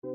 Hey,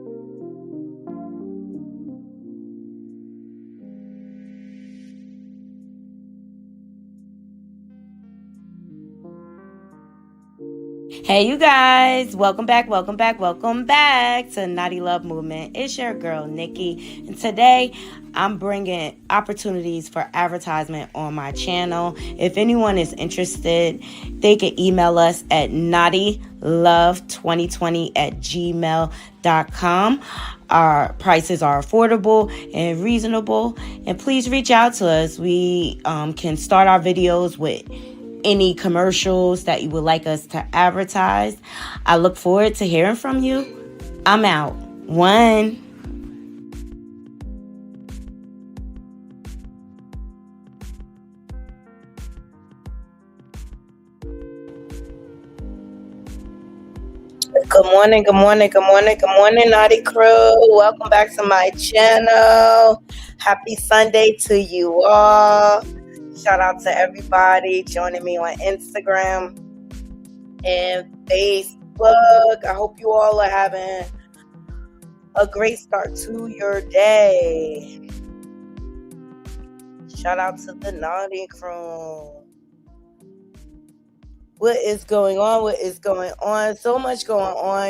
you guys, welcome back to Naughty Love Movement. It's your girl, Nikki, and today I'm bringing opportunities for advertisement on my channel. If anyone is interested, they can email us at naughtylove2020@gmail.com. Our prices are affordable and reasonable, and please reach out to us. We can start our videos with any commercials that you would like us to advertise. I look forward to hearing from you. I'm out. One. Good morning, Naughty Crew. Welcome back to my channel. Happy Sunday to you all. Shout out to everybody joining me on Instagram and Facebook. I hope you all are having a great start to your day. Shout out to the Naughty Crew. What is going on? What is going on? So much going on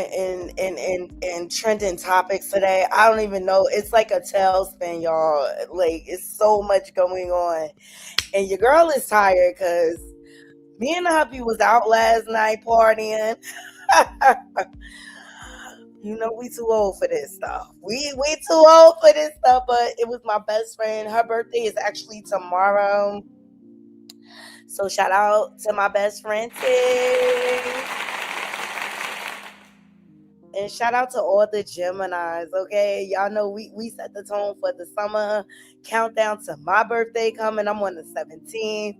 in trending topics today. I don't even know. It's like a tailspin, y'all. Like, it's so much going on. And your girl is tired because me and the hubby was out last night partying. You know, we too old for this stuff. We too old for this stuff, but it was my best friend. Her birthday is actually tomorrow. So shout out to my best friend, Tiff. And shout out to all the Geminis, okay? Y'all know we set the tone for the summer countdown to my birthday coming. I'm on the 17th.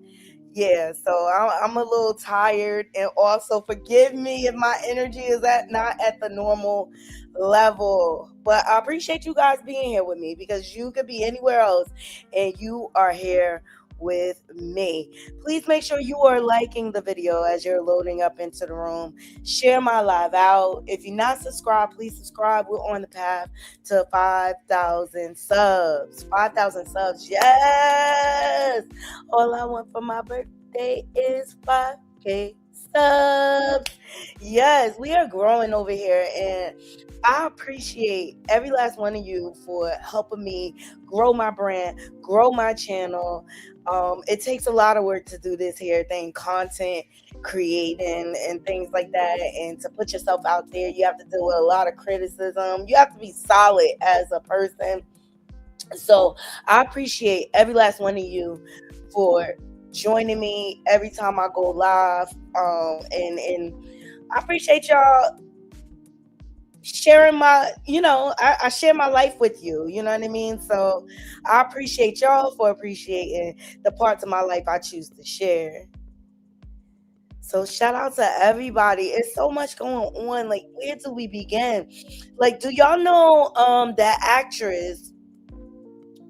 Yeah, so I'm a little tired. And also forgive me if my energy is not at the normal level. But I appreciate you guys being here with me because you could be anywhere else and you are here with me. Please make sure you are liking the video as you're loading up into the room. Share my live out. If you're not subscribed, please subscribe. We're on the path to 5,000 subs. 5,000 subs. Yes. All I want for my birthday is 5K subs. Yes, we are growing over here, and I appreciate every last one of you for helping me grow my brand, grow my channel. It takes a lot of work to do this here thing, content creating and things like that. And to put yourself out there, you have to deal with a lot of criticism. You have to be solid as a person. So I appreciate every last one of you for joining me every time I go live. And I appreciate y'all sharing I share my life with you, you know what I mean? So I appreciate y'all for appreciating the parts of my life I choose to share. So shout out to everybody. It's so much going on. Like, where do we begin? Like, do y'all know that actress?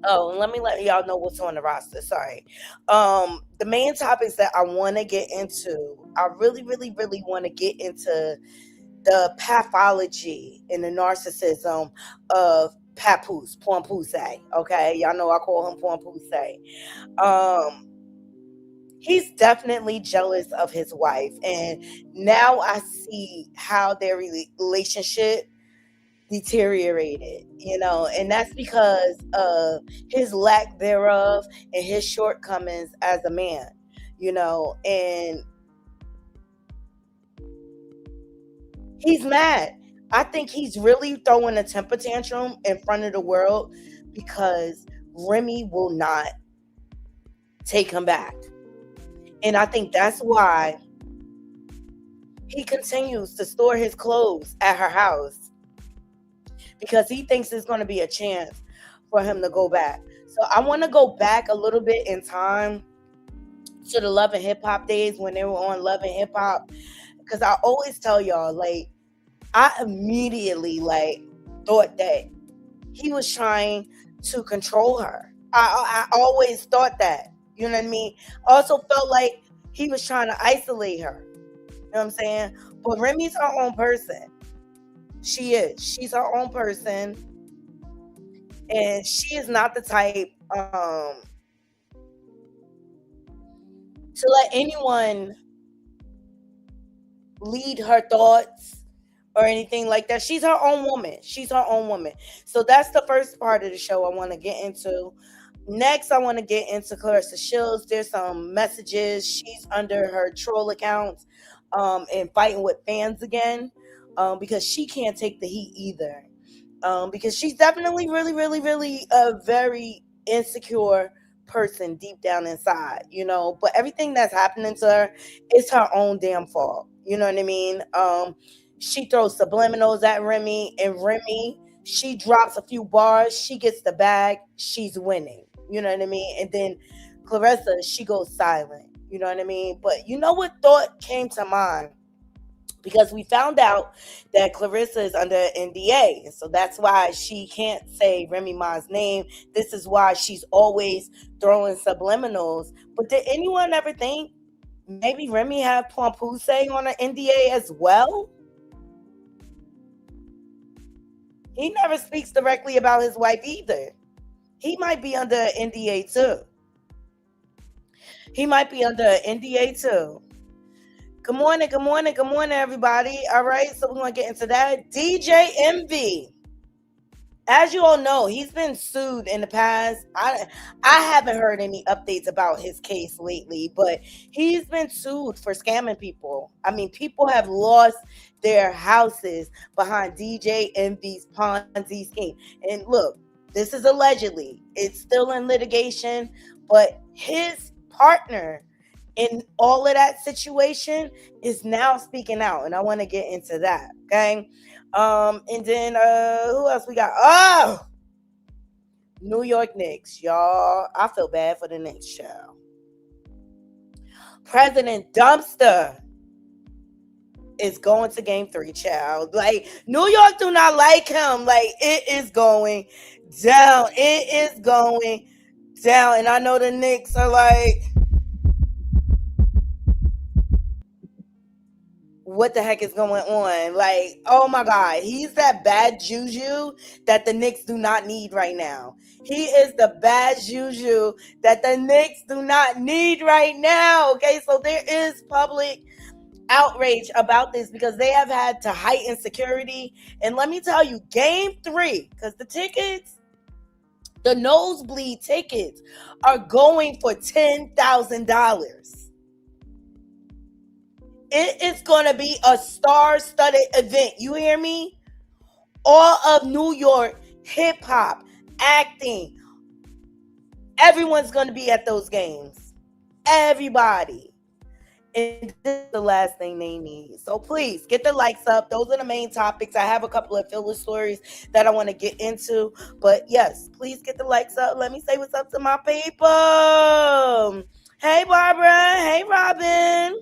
Oh, and let me let y'all know what's on the roster. Sorry. The main topics that I want to get into, I really, really, really want to get into the pathology and the narcissism of Papoose, Ponzi. Okay, y'all know I call him Ponzi. Um, he's definitely jealous of his wife, and now I see how their relationship deteriorated. And that's because of his lack thereof and his shortcomings as a man. And he's mad. I think he's really throwing a temper tantrum in front of the world because Remy will not take him back. And I think that's why he continues to store his clothes at her house, because he thinks there's going to be a chance for him to go back. So I want to go back a little bit in time to the Love and Hip Hop days when they were on Love and Hip Hop, because I always tell y'all, like, I immediately thought that he was trying to control her. I always thought that. You know what I mean? Also felt like he was trying to isolate her. You know what I'm saying? But Remy's her own person. She is. She's her own person, and she is not the type to let anyone lead her thoughts or anything like that. She's her own woman. She's her own woman. So that's the first part of the show I want to get into. Next, I want to get into Claressa Shields. There's some messages. She's under her troll accounts and fighting with fans again because she can't take the heat either. Because she's definitely really, really, really a very insecure person deep down inside, But everything that's happening to her is her own damn fault. You know what I mean? She throws subliminals at Remy, and Remy, she drops a few bars, she gets the bag, she's winning. You know what I mean? And then Claressa, she goes silent. You know what I mean? But you know what thought came to mind? Because we found out that Claressa is under NDA. And so that's why she can't say Remy Ma's name. This is why she's always throwing subliminals. But did anyone ever think maybe Remy have Papoose on an NDA as well? He never speaks directly about his wife either. He might be under NDA too. He might be under NDA too. Good morning, good morning, good morning, everybody. All right, so we're going to get into that. DJ MV. As you all know, he's been sued in the past. I haven't heard any updates about his case lately, but he's been sued for scamming people. I mean, people have lost their houses behind DJ MV's Ponzi scheme. And look, this is allegedly. It's still in litigation, but his partner in all of that situation is now speaking out, and I want to get into that. Okay. And then who else we got? Oh, New York Knicks, y'all. I feel bad for the Knicks, child. President Dumpster is going to game 3, child. Like, New York do not like him. Like, it is going down. It is going down. And I know the Knicks are like, what the heck is going on? Like, oh my God, he's that bad juju that the Knicks do not need right now. He is the bad juju that the Knicks do not need right now. Okay, so there is public outrage about this because they have had to heighten security. And let me tell you, game 3, because the nosebleed tickets are going for $10,000. It is going to be a star-studded event. You hear me? All of New York, hip-hop, acting. Everyone's going to be at those games. Everybody. And this is the last thing they need. So please, get the likes up. Those are the main topics. I have a couple of filler stories that I want to get into. But yes, please get the likes up. Let me say what's up to my people. Hey, Barbara. Hey, Robin.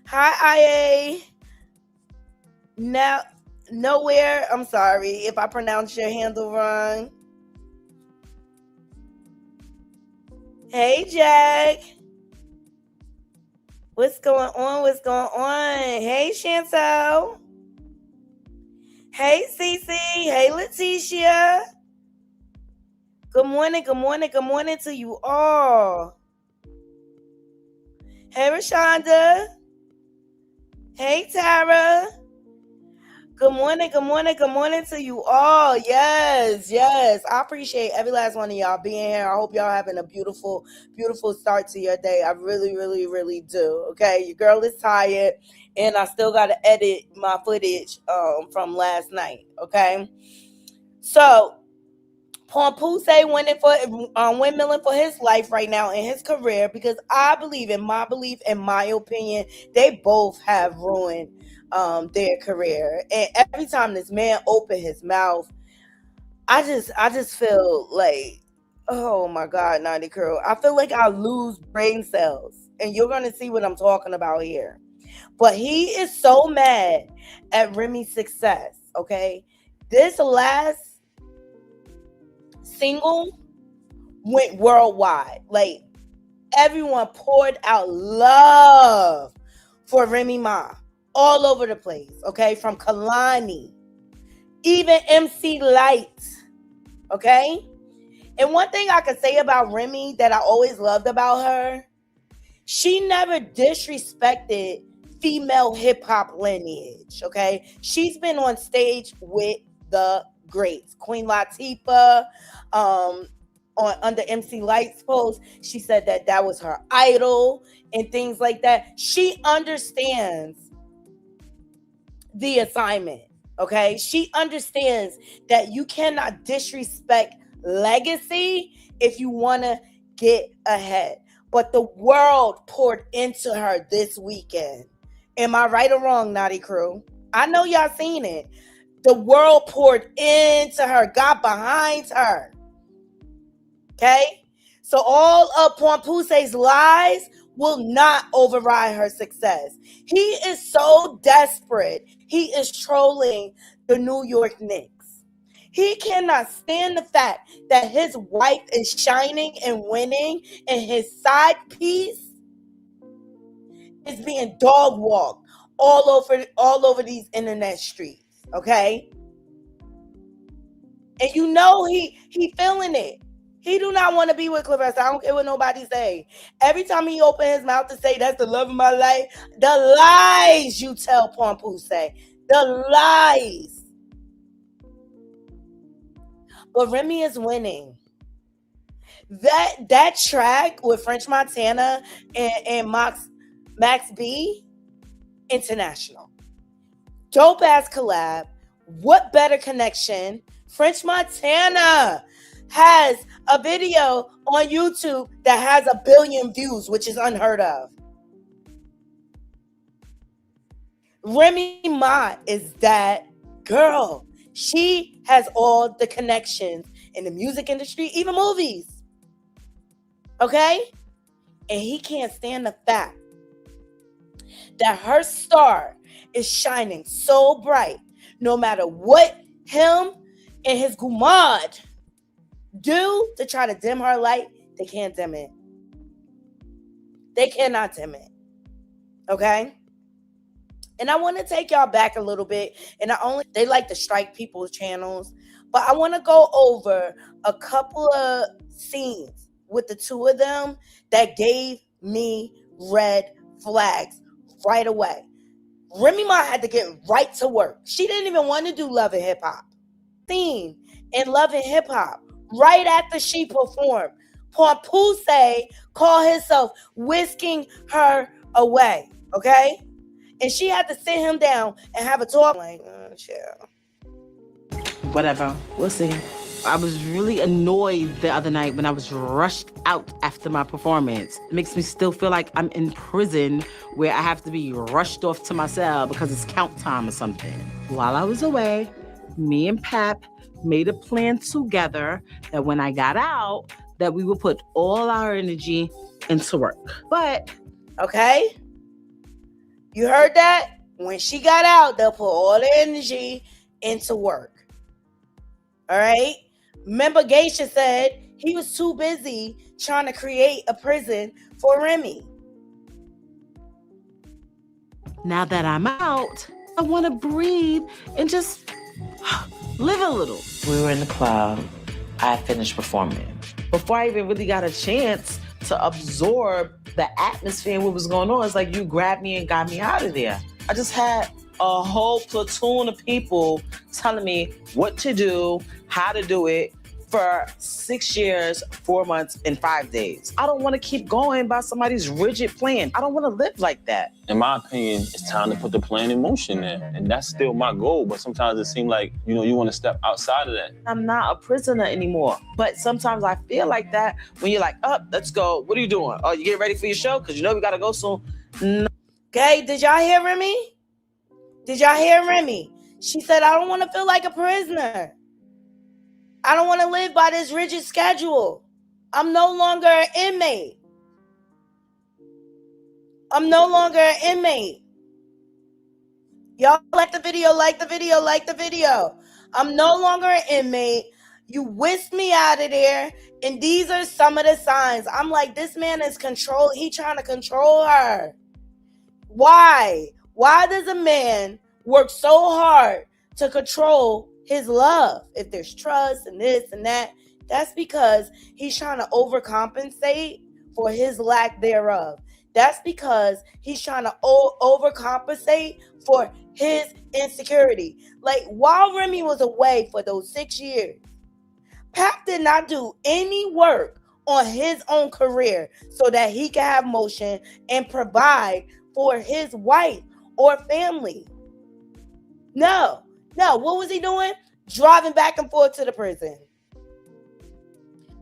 Hi, IA. Now, nowhere. I'm sorry if I pronounce your handle wrong. Hey, Jack. What's going on? What's going on? Hey, Chantel. Hey, Cece. Hey, Leticia. Good morning. Good morning. Good morning to you all. Hey, Rashonda. Hey, Tara. Good morning, good morning, good morning to you all. Yes, yes. I appreciate every last one of y'all being here. I hope y'all having a beautiful, beautiful start to your day. I really, really, really do. Okay, your girl is tired, and I still got to edit my footage from last night. Okay, so Papoose windmilling for his life right now in his career because I believe, in my opinion, they both have ruined their career. And every time this man opened his mouth, I just feel like, oh my God, Naughty Curl. I feel like I lose brain cells. And you're gonna see what I'm talking about here. But he is so mad at Remy's success. Okay. This last single went worldwide. Like, everyone poured out love for Remy Ma. All over the place, okay? From Kalani, even MC Light, okay? And one thing I could say about Remy that I always loved about her, she never disrespected female hip-hop lineage, okay? She's been on stage with the greats. Queen Latifah, under MC Light's post, she said that was her idol and things like that. She understands the assignment, okay? She understands that you cannot disrespect legacy if you want to get ahead. But the world poured into her this weekend. Am I right or wrong, Naughty Crew? I know y'all seen it. The world poured into her, got behind her. Okay? So all of Pampoose's lies will not override her success. He is so desperate. He is trolling the New York Knicks. He cannot stand the fact that his wife is shining and winning and his side piece is being dog walked all over these internet streets, okay? And you know he feeling it. He do not want to be with Claressa. I don't care what nobody say. Every time he open his mouth to say that's the love of my life, the lies you tell Papoose say. The lies. But Remy is winning. That track with French Montana and Max B, international. Dope ass collab. What better connection? French Montana has a video on YouTube that has 1 billion views, which is unheard of. Remy Ma is that girl. She has all the connections in the music industry, even movies. Okay? And he can't stand the fact that her star is shining so bright. No matter what him and his gumad do to try to dim her light, they can't dim it. They cannot dim it. Okay? And I want to take y'all back a little bit. And they like to strike people's channels. But I want to go over a couple of scenes with the two of them that gave me red flags right away. Remy Ma had to get right to work. She didn't even want to do Love and Hip Hop. Scene in Love and Hip Hop. Right after she performed, Papoose called himself whisking her away, okay? And she had to sit him down and have a talk. Like, chill. Whatever, we'll see. I was really annoyed the other night when I was rushed out after my performance. It makes me still feel like I'm in prison where I have to be rushed off to my cell because it's count time or something. While I was away, me and Pap made a plan together that when I got out, that we would put all our energy into work. But, okay, you heard that? When she got out, they'll put all the energy into work. All right? Remember, Geisha said he was too busy trying to create a prison for Remy. Now that I'm out, I want to breathe and just live a little. We were in the club. I finished performing. Before I even really got a chance to absorb the atmosphere and what was going on, it's like you grabbed me and got me out of there. I just had a whole platoon of people telling me what to do, how to do it for 6 years, 4 months, and 5 days. I don't want to keep going by somebody's rigid plan. I don't want to live like that. In my opinion, it's time to put the plan in motion there. And that's still my goal. But sometimes it seems like, you want to step outside of that. I'm not a prisoner anymore. But sometimes I feel like that when you're like, let's go. What are you doing? Oh, you getting ready for your show? Because we got to go soon. No. Okay, did y'all hear Remy? Did y'all hear Remy? She said, I don't want to feel like a prisoner. I don't want to live by this rigid schedule. I'm no longer an inmate. I'm no longer an inmate. Y'all like the video, like the video, like the video. I'm no longer an inmate. You whisked me out of there. And these are some of the signs. I'm like, this man is control. He trying to control her. Why? Why does a man work so hard to control his love? If there's trust and this and that, that's because he's trying to overcompensate for his lack thereof. That's because he's trying to overcompensate for his insecurity. Like, while Remy was away for those 6 years, Pap did not do any work on his own career so that he can have motion and provide for his wife or family. No. What was he doing? Driving back and forth to the prison.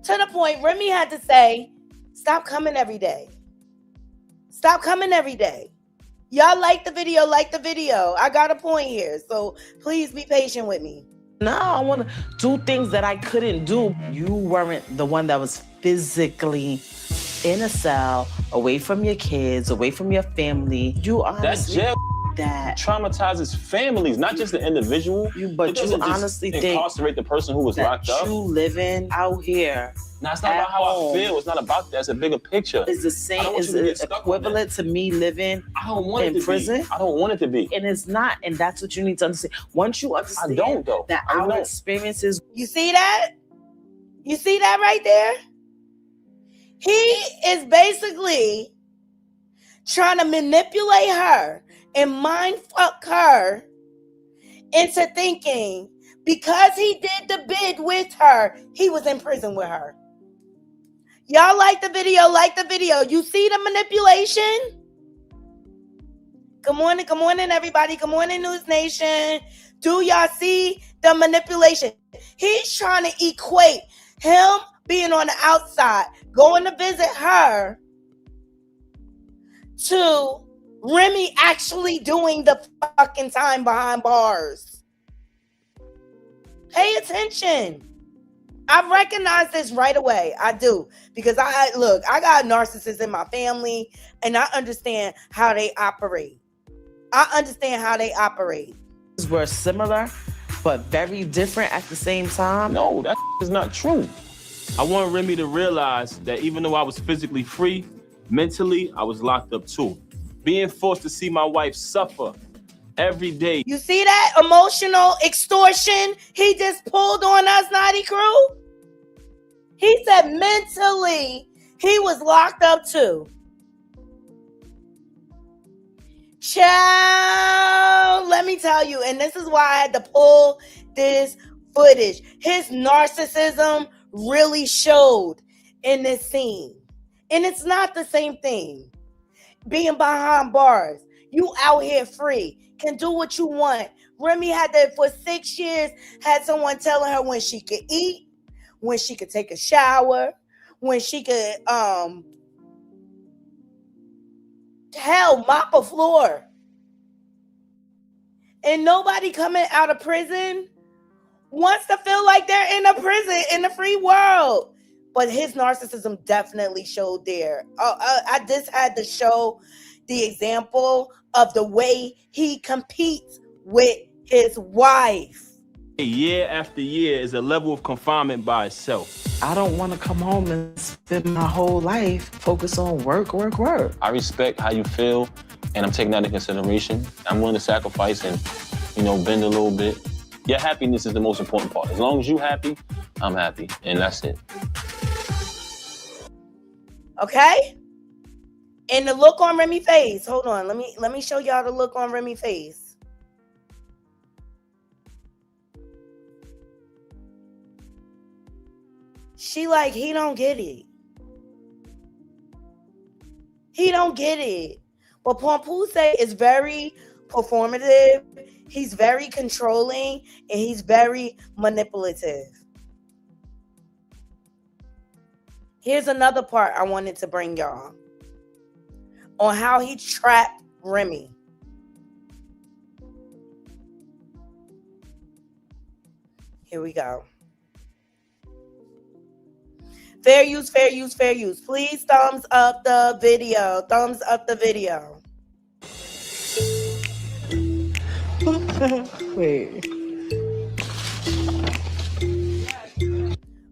To the point Remy had to say, stop coming every day. Stop coming every day. Y'all like the video, I got a point here, so please be patient with me. No, I want to do things that I couldn't do. You weren't the one that was physically in a cell, away from your kids, away from your family. You honestly... That's jail. That traumatizes families, not just the individual. But you honestly think incarcerate the person who was locked up. You living out here. Now, it's not about how I feel. It's not about that. It's a bigger picture. It's the same. It's equivalent to me living in prison. I don't want it to be. And it's not. And that's what you need to understand. Once you understand that our experiences. You see that? You see that right there? He is basically trying to manipulate her and mind fuck her into thinking because he did the bid with her, he was in prison with her. Y'all like the video, You see the manipulation? Good morning, everybody. Good morning, News Nation. Do y'all see the manipulation? He's trying to equate him being on the outside, going to visit her, to Remy actually doing the fucking time behind bars. Pay attention. I recognize this right away. I do. Because I got narcissists in my family and I understand how they operate. We're similar, but very different at the same time. No, that is not true. I want Remy to realize that even though I was physically free, mentally, I was locked up too. Being forced to see my wife suffer every day. You see that emotional extortion he just pulled on us, Naughty Crew? He said mentally he was locked up too. Child, let me tell you, and this is why I had to pull this footage. His narcissism really showed in this scene. And it's not the same thing. Being behind bars, you out here free, can do what you want. Remy had that for 6 years, had someone telling her when she could eat, when she could take a shower, when she could, mop a floor. And nobody coming out of prison wants to feel like they're in a prison, in the free world. But his narcissism definitely showed there. I just had to show the example of the way he competes with his wife. Year after year is a level of confinement by itself. I don't want to come home and spend my whole life focused on work. I respect how you feel, and I'm taking that into consideration. I'm willing to sacrifice and, bend a little bit. Your happiness is the most important part. As long as you're happy, I'm happy, and that's it. Okay? And the look on Remy's face. Hold on. Let me show y'all the look on Remy's face. She like, he don't get it. He don't get it. But Papoose is very performative. He's very controlling. And he's very manipulative. Here's another part I wanted to bring y'all on how he trapped Remy. Here we go. Fair use. Please thumbs up the video. Wait.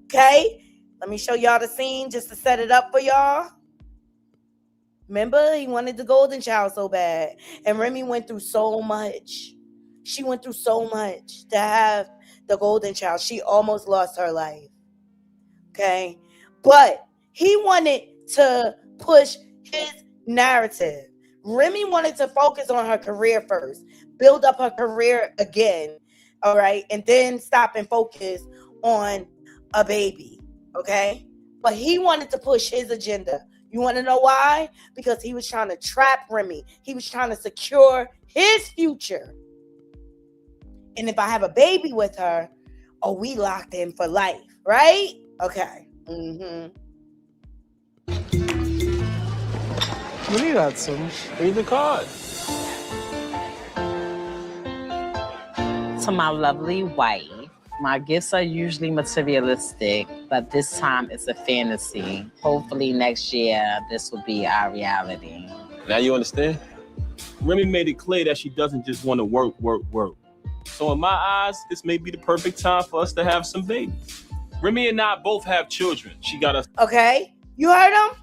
Okay. Let me show y'all the scene just to set it up for y'all. Remember, he wanted the golden child so bad. And Remy went through so much. She went through so much to have the golden child. She almost lost her life. Okay? But he wanted to push his narrative. Remy wanted to focus on her career first, build up her career again, all right? And then stop and focus on a baby, okay? But he wanted to push his agenda. You want to know why? Because he was trying to trap Remy. He was trying to secure his future. And if I have a baby with her, oh, we locked in for life, right? Okay. What do you got, son? Read the card. To my lovely wife, my gifts are usually materialistic, but this time it's a fantasy. Hopefully next year, this will be our reality. Now you understand? Remy made it clear that she doesn't just want to work. So in my eyes, this may be the perfect time for us to have some babies. Remy and I both have children. She got us. Okay, you heard him?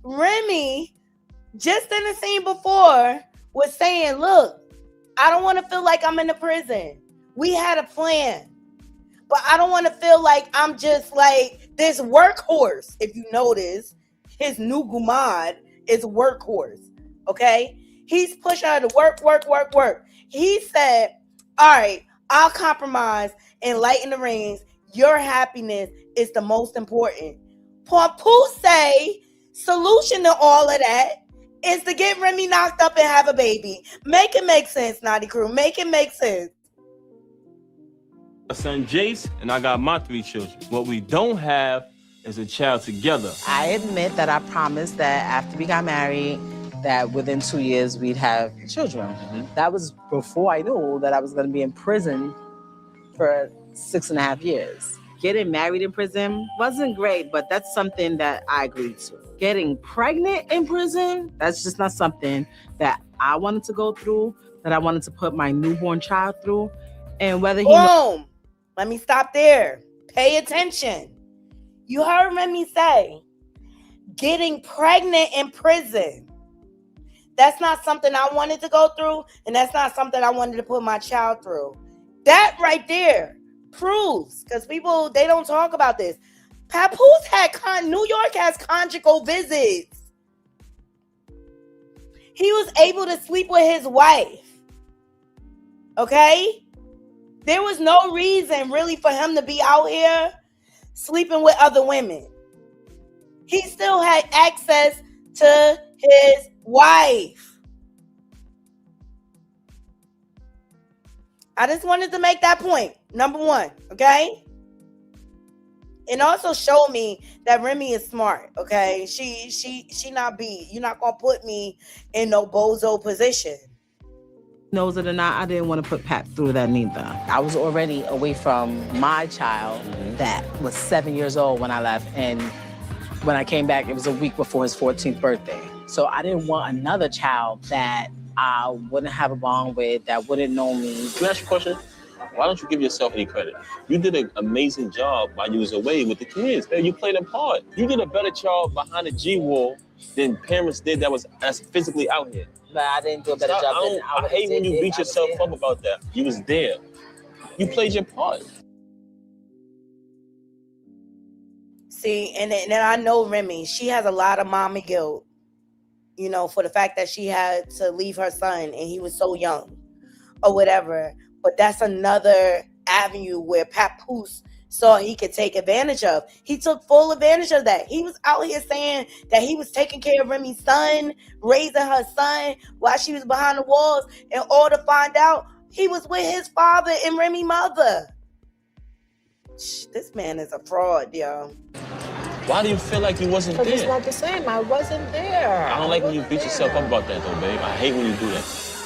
Remy, just in the scene before, was saying, look, I don't want to feel like I'm in a prison. We had a plan. But I don't want to feel like I'm just like this workhorse. If you notice, his new gumad is workhorse. Okay? He's pushing her to work. He said, all right, I'll compromise and lighten the reins. Your happiness is the most important. Papoose say solution to all of that is to get Remy knocked up and have a baby. Make it make sense, Naughty Crew. Make it make sense. My son Jace, and I got my 3 children. What we don't have is a child together. I admit that I promised that after we got married, that within 2 years we'd have children. That was before I knew that I was going to be in prison for 6.5 years. Getting married in prison wasn't great, but that's something that I agreed to. Getting pregnant in prison, that's just not something that I wanted to go through, that I wanted to put my newborn child through. And whether he... Boom! Let me stop there. Pay attention. You heard Remy say, getting pregnant in prison. That's not something I wanted to go through, and that's not something I wanted to put my child through. That right there proves, because people, they don't talk about this. Papoose had New York has conjugal visits. He was able to sleep with his wife. Okay? There was no reason really for him to be out here sleeping with other women. He still had access to his wife. I just wanted to make that point. Number one, okay? And also show me that Remy is smart, okay? She not be. You're not gonna put me in no bozo position. Knows it or not, I didn't want to put Pat through that neither. I was already away from my child that was 7 years old when I left, and when I came back, it was a week before his 14th birthday. So I didn't want another child that I wouldn't have a bond with, that wouldn't know me. Can I ask you a question? Why don't you give yourself any credit? You did an amazing job while you was away with the kids. Man, you played a part. You did a better job behind the G wall than parents did that's physically out here. But I didn't do a better job than I hate when you beat yourself up about that. You was there. You played your part. See, and I know Remy, she has a lot of mommy guilt, you know, for the fact that she had to leave her son and he was so young or whatever. But that's another avenue where Papoose saw he could take advantage of. He took full advantage of that. He was out here saying that he was taking care of Remy's son, raising her son while she was behind the walls, and all to find out he was with his father and Remy's mother. This man is a fraud, yo. Why do you feel like you wasn't there? It's not the same. I wasn't there. I don't like when you beat yourself up about that, though, babe. I hate when you do that.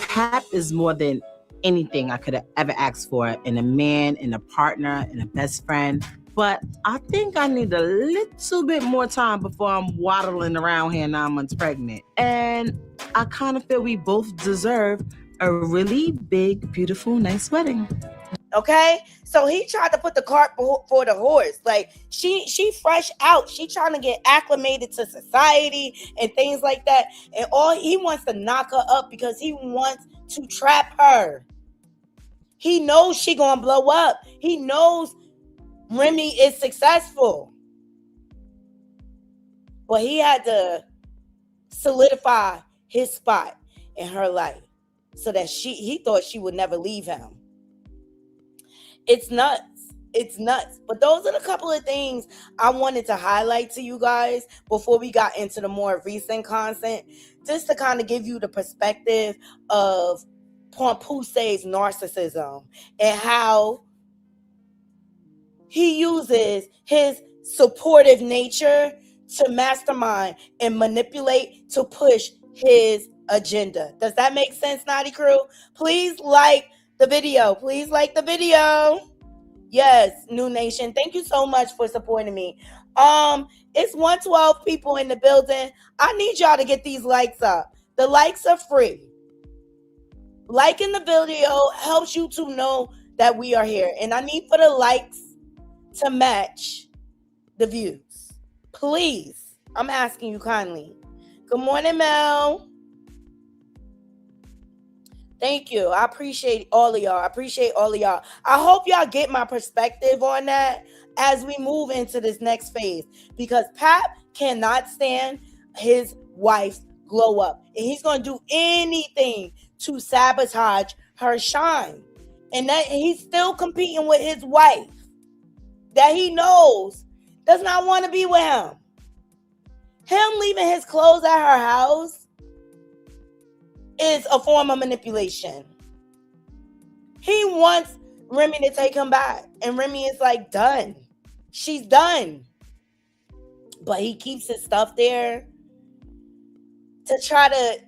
Pap is more than anything I could have ever asked for in a man, in a partner, in a best friend. But I think I need a little bit more time before I'm waddling around here 9 months pregnant. And I kind of feel we both deserve a really big, beautiful, nice wedding. Okay, so he tried to put the cart for the horse. Like she fresh out. She trying to get acclimated to society and things like that. And all he wants to knock her up because he wants to trap her. He knows she gonna blow up. He knows Remy is successful, but he had to solidify his spot in her life so that he thought she would never leave him. It's nuts. It's nuts. But those are the couple of things I wanted to highlight to you guys before we got into the more recent content, just to kind of give you the perspective of Papoose's narcissism and how he uses his supportive nature to mastermind and manipulate to push his agenda. Does that make sense, Naughty Crew? Please like the video. Please like the video. Yes, New Nation. Thank you so much for supporting me. It's 112 people in the building. I need y'all to get these likes up. The likes are free. Liking the video helps you to know that we are here. And I need for the likes to match the views. Please. I'm asking you kindly. Good morning, Mel. Thank you. I appreciate all of y'all. I hope y'all get my perspective on that as we move into this next phase, because Pap cannot stand his wife's glow up, and he's going to do anything to sabotage her shine. And that he's still competing with his wife that he knows does not want to be with him. Him leaving his clothes at her house is a form of manipulation. He wants Remy to take him back, and Remy is like, done. She's done. But he keeps his stuff there to try to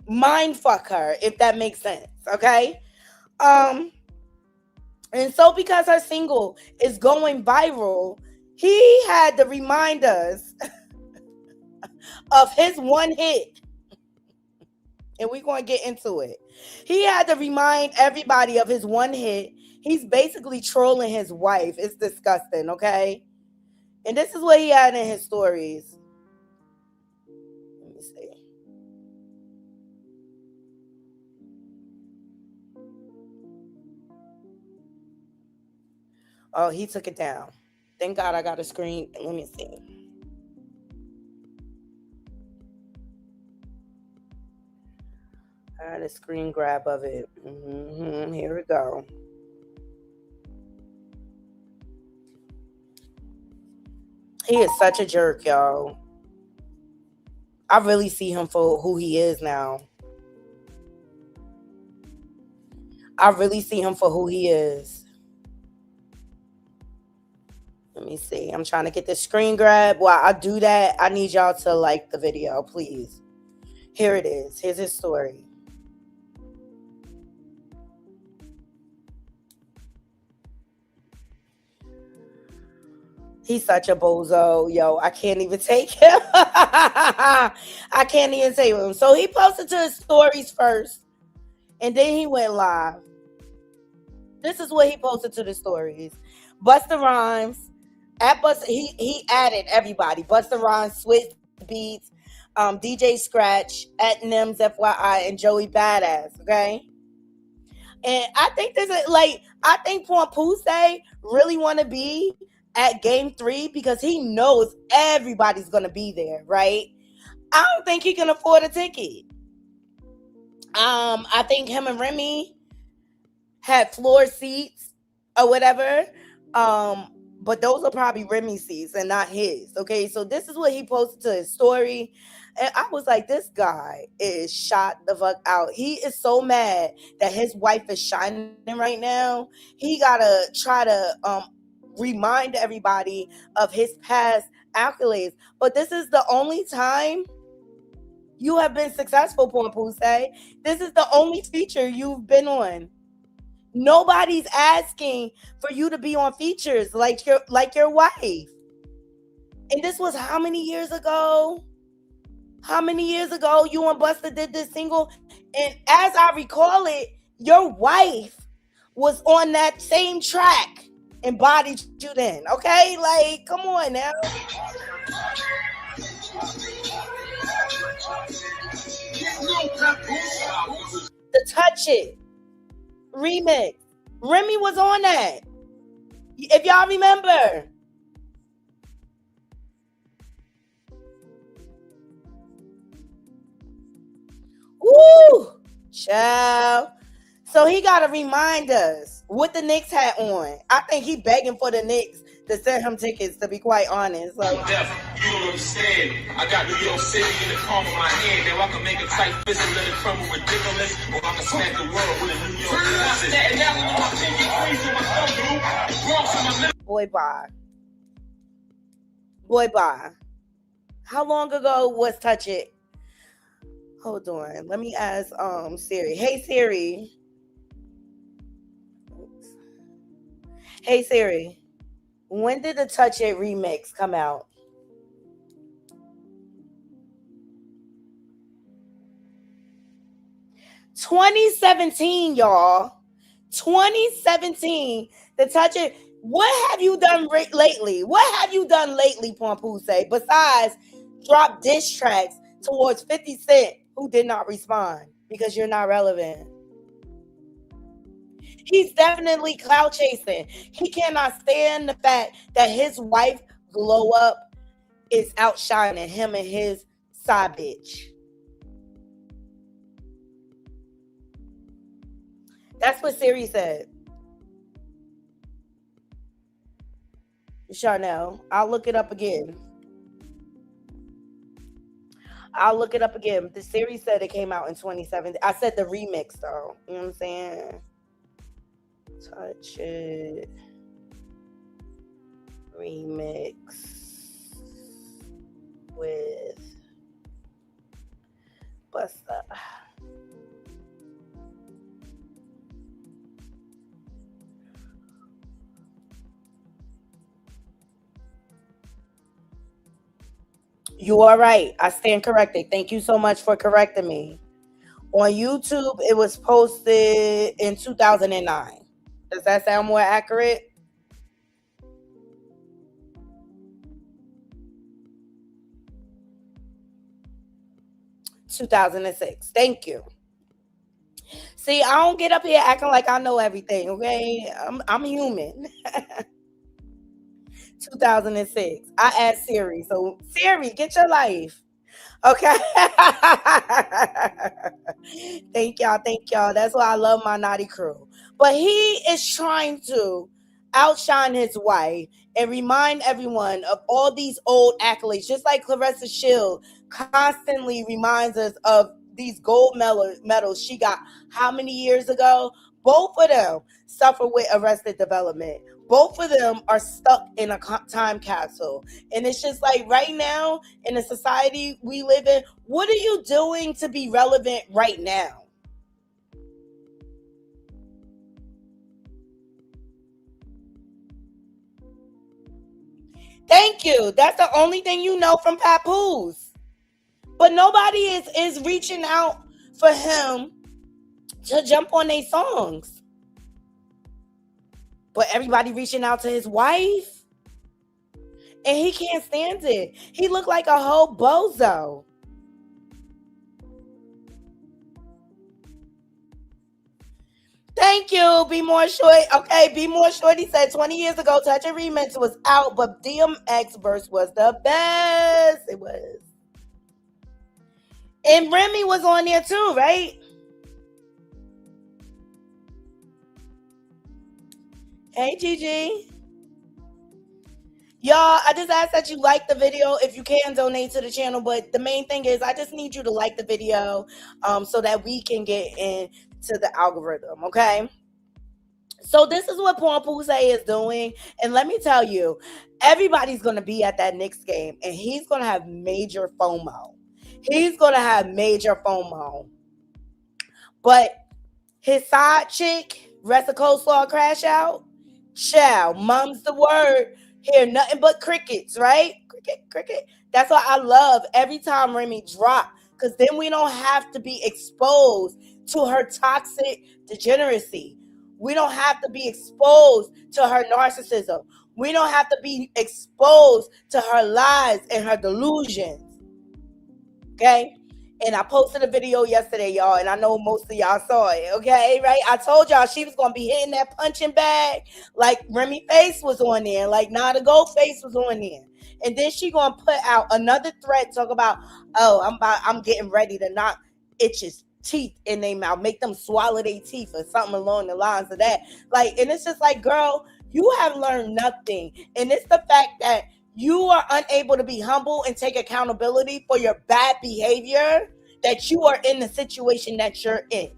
mind fuck her, if that makes sense. Okay? And so because her single is going viral, he had to remind us of his one hit. And we're going to get into it. He had to remind everybody of his one hit. He's basically trolling his wife. It's disgusting, okay? And this is what he had in his stories. Let me see. Oh, he took it down. Thank God I got a screen. Let me see. I had a screen grab of it. Here we go. He is such a jerk, y'all. I really see him for who he is now. I really see him for who he is. Let me see. I'm trying to get the screen grab. While I do that, I need y'all to like the video, please. Here it is. Here's his story. He's such a bozo. Yo, I can't even take him. I can't even take him. So he posted to his stories first, and then he went live. This is what he posted to the stories. Busta Rhymes. At Busta, he added everybody. Busta Rhymes, Swizz Beats, DJ Scratch, at Nims FYI, and Joey Badass, okay? And I think I think Papoose really want to be at game 3 because he knows everybody's going to be there, right? I don't think he can afford a ticket. I think him and Remy had floor seats or whatever. But those are probably Remy's seats and not his. Okay, so this is what he posted to his story. And I was like, this guy is shot the fuck out. He is so mad that his wife is shining right now. He gotta try to remind everybody of his past accolades. But this is the only time you have been successful, Papoose. This is the only feature you've been on. Nobody's asking for you to be on features like your wife. And this was how many years ago? How many years ago you and Busta did this single? And as I recall it, your wife was on that same track and bodied you then, okay? Like, come on now. The Touch It remix. Remy was on that. If y'all remember. Woo! Child. So he got to remind us what the Knicks had on. I think he begging for the Knicks to send him tickets, to be quite honest. Like, you don't understand. I got New York City in the palm of my hand. Now I can make a tight fist and let it crumble ridiculous, or I can smack the world with a New York. Boy, bye. Boy, bye. How long ago was Touch It? Hold on. Let me ask Siri. Hey, Siri. Hey, Siri. When did the Touch It remix come out? $2017, y'all. 2017. The Touch It. What have you done lately? What have you done lately, Papoose, besides drop diss tracks towards 50 Cent, who did not respond because you're not relevant? He's definitely clout chasing. He cannot stand the fact that his wife, Glow Up, is outshining him and his side bitch. That's what Siri said. Charnel, I'll look it up again. The series said it came out in 2017. I said the remix, though. You know what I'm saying? Touch It remix with Busta. You are right. I stand corrected. Thank you so much for correcting me. On YouTube, it was posted in 2009. Does that sound more accurate? (2006). Thank you. See, I don't get up here acting like I know everything, okay? I'm human. 2006. I asked Siri. So, Siri, get your life. Okay. Thank y'all. That's why I love my naughty crew. But he is trying to outshine his wife and remind everyone of all these old accolades, just like Claressa Sheilds constantly reminds us of these gold medals she got how many years ago? Both of them suffer with arrested development. Both of them are stuck in a time capsule. And it's just like right now in the society we live in, what are you doing to be relevant right now? Thank you. That's the only thing you know from Papoose. But nobody is reaching out for him to jump on their songs. But everybody reaching out to his wife. And he can't stand it. He looked like a whole bozo. Thank you, Be More Short. Okay, Be More Shorty said 20 years ago, Touch It Remix was out, but DMX verse was the best. It was. And Remy was on there too, right? Hey, Gigi. Y'all, I just ask that you like the video. If you can, donate to the channel. But the main thing is I just need you to like the video so that we can get into the algorithm, okay? So this is what Papoose is doing. And let me tell you, everybody's going to be at that Knicks game. And he's going to have major FOMO. But his side chick, Ressa Coleslaw Crash Out, child, mum's the word. Hear nothing but crickets, right? Cricket. That's what I love every time Remy drop, because then we don't have to be exposed to her toxic degeneracy. We don't have to be exposed to her narcissism. We don't have to be exposed to her lies and her delusions. Okay? And I posted a video yesterday, y'all, and I know most of y'all saw it, okay? Right? I told y'all she was going to be hitting that punching bag like Remy face was on there, like Nada Gold face was on there. And then she going to put out another threat, talk about, oh, I'm getting ready to knock itches teeth in their mouth, make them swallow their teeth or something along the lines of that. Like, and it's just like, girl, you have learned nothing. And it's the fact that you are unable to be humble and take accountability for your bad behavior, that you are in the situation that you're in.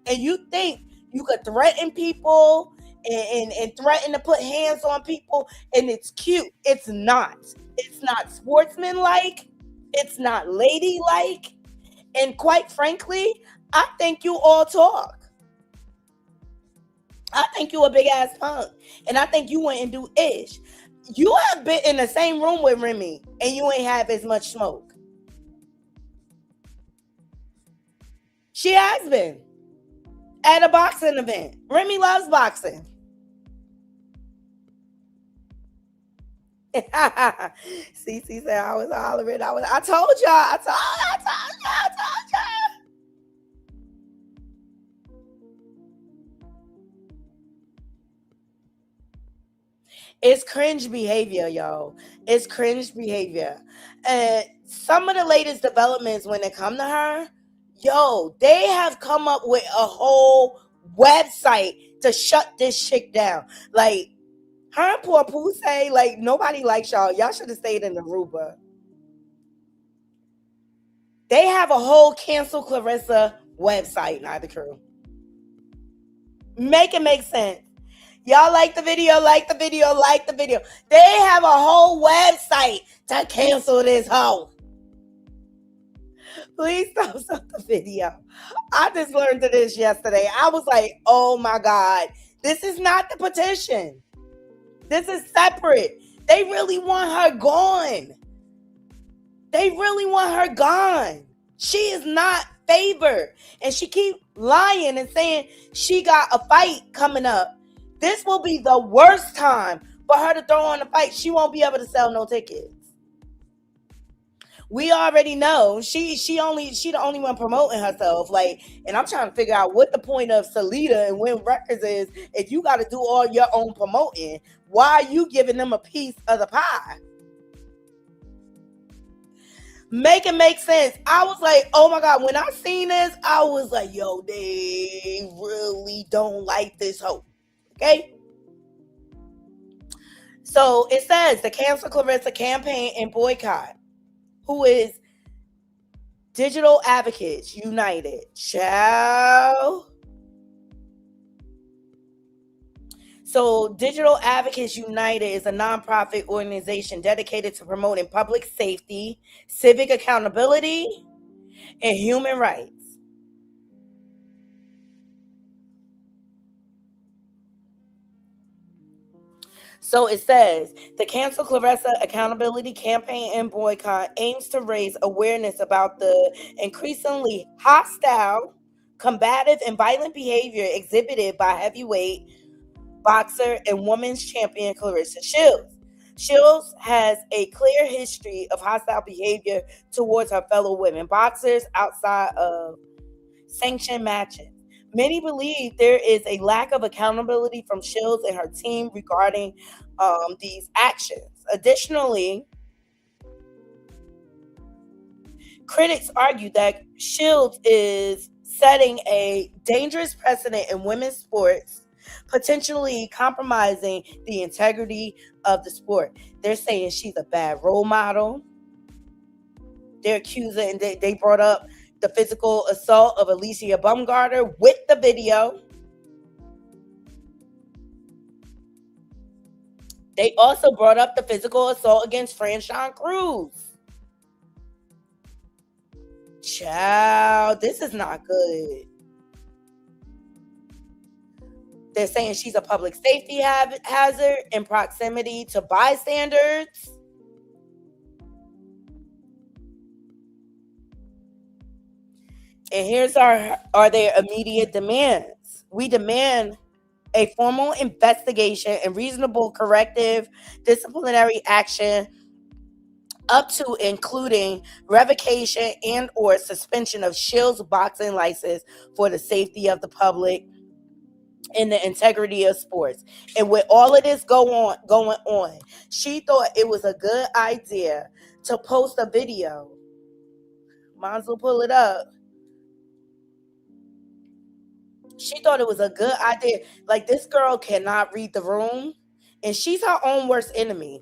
And you think you could threaten people and threaten to put hands on people, and it's cute. It's not. It's not sportsmanlike. It's not ladylike. And quite frankly, I think you all talk. I think you a big ass punk. And I think you went and do ish. You have been in the same room with Remy and you ain't have as much smoke. She has been at a boxing event. Remy loves boxing. CC said I was hollering. I told y'all. It's cringe behavior, y'all. It's cringe behavior. And some of the latest developments when it come to her, yo, they have come up with a whole website to shut this chick down. Like, her and Papoose say, like, nobody likes y'all. Y'all should have stayed in Aruba. They have a whole cancel Claressa website, not the crew. Make it make sense. Y'all like the video, like the video, like the video. They have a whole website to cancel this hoe. Please don't stop the video. I just learned of this yesterday. I was like, oh my God. This is not the petition. This is separate. They really want her gone. They really want her gone. She is not favored. And she keep lying and saying she got a fight coming up. This will be the worst time for her to throw on a fight. She won't be able to sell no tickets. We already know she the only one promoting herself. Like, and I'm trying to figure out what the point of Salida and Win Records is if you got to do all your own promoting. Why are you giving them a piece of the pie? Make it make sense. I was like, oh my God, when I seen this, I was like, yo, they really don't like this hoe. Okay? So it says the Cancel Claressa campaign and boycott, who is Digital Advocates United. Ciao. So Digital Advocates United is a nonprofit organization dedicated to promoting public safety, civic accountability, and human rights. So it says, the Cancel Claressa Accountability Campaign and Boycott aims to raise awareness about the increasingly hostile, combative, and violent behavior exhibited by heavyweight boxer and women's champion Claressa Sheilds. Sheilds has a clear history of hostile behavior towards her fellow women boxers outside of sanctioned matches. Many believe there is a lack of accountability from Sheilds and her team regarding these actions. Additionally, critics argue that Sheilds is setting a dangerous precedent in women's sports, potentially compromising the integrity of the sport. They're saying she's a bad role model. They're accusing, and they brought up the physical assault of Alicia Baumgartner with the video. They also brought up the physical assault against Franchon Cruz. Child, this is not good. They're saying she's a public safety hazard in proximity to bystanders. And here's are their immediate demands. We demand a formal investigation and reasonable corrective disciplinary action up to including revocation and or suspension of Sheilds' boxing license for the safety of the public and the integrity of sports. And with all of this going on, she thought it was a good idea to post a video. Might as well pull it up. She thought it was a good idea. Like, this girl cannot read the room, and she's her own worst enemy.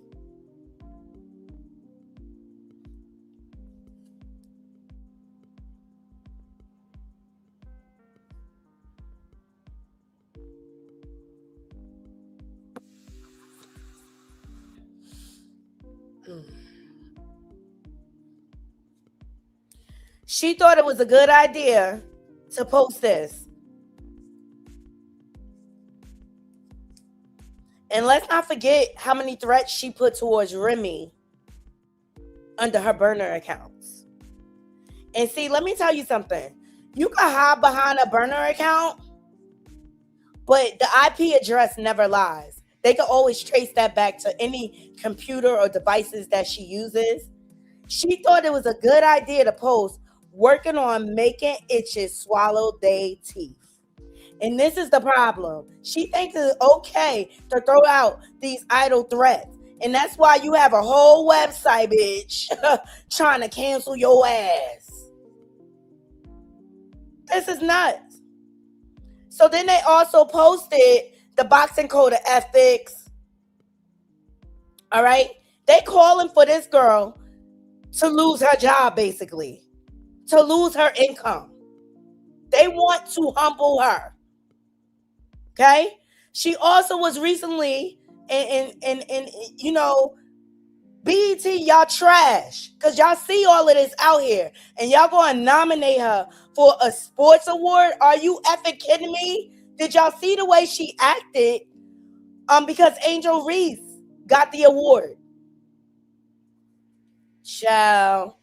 She thought it was a good idea to post this. And let's not forget how many threats she put towards Remy under her burner accounts. And see, let me tell you something. You can hide behind a burner account, but the IP address never lies. They can always trace that back to any computer or devices that she uses. She thought it was a good idea to post working on making itches swallow they teeth. And this is the problem. She thinks it's okay to throw out these idle threats. And that's why you have a whole website, bitch, trying to cancel your ass. This is nuts. So then they also posted the boxing code of ethics. All right? They calling for this girl to lose her job, basically. To lose her income. They want to humble her. Okay? She also was recently in you know, BET, y'all trash. Because y'all see all of this out here. And y'all going to nominate her for a sports award? Are you effing kidding me? Did y'all see the way she acted? Because Angel Reese got the award. Child.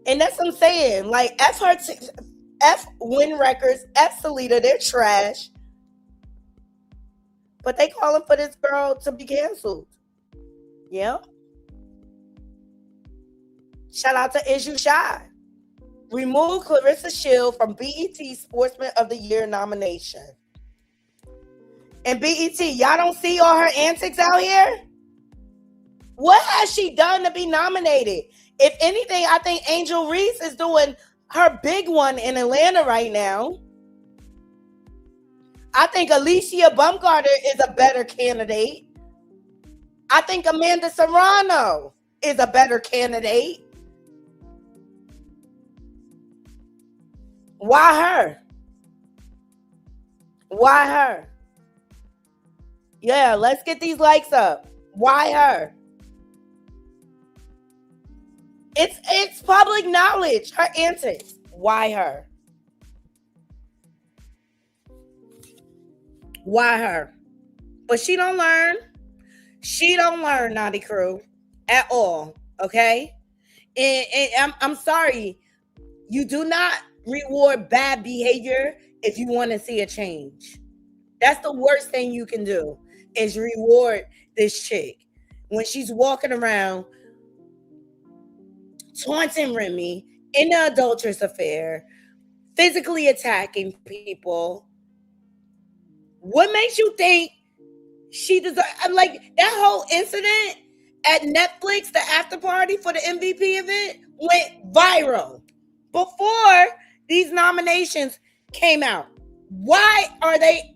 And that's what I'm saying. Like, F Win Records, F Salida, they're trash. But they calling for this girl to be canceled. Yeah. Shout out to Issue Shy. Remove Claressa Shields from BET Sportsman of the Year nomination. And BET, y'all don't see all her antics out here? What has she done to be nominated? If anything, I think Angel Reese is doing her big one in Atlanta right now. I think Alicia Baumgartner is a better candidate. I think Amanda Serrano is a better candidate. Why her? Why her? Yeah, let's get these likes up. Why her? It's public knowledge. Her antics. Why her? Why her? But she don't learn. She don't learn, Naughty Crew, at all. Okay? And I'm sorry. You do not reward bad behavior if you want to see a change. That's the worst thing you can do, is reward this chick when she's walking around taunting Remy in an adulterous affair, physically attacking people. What makes you think she deserves? Like, that whole incident at Netflix, the after party for the MVP event, went viral before these nominations came out. Why are they?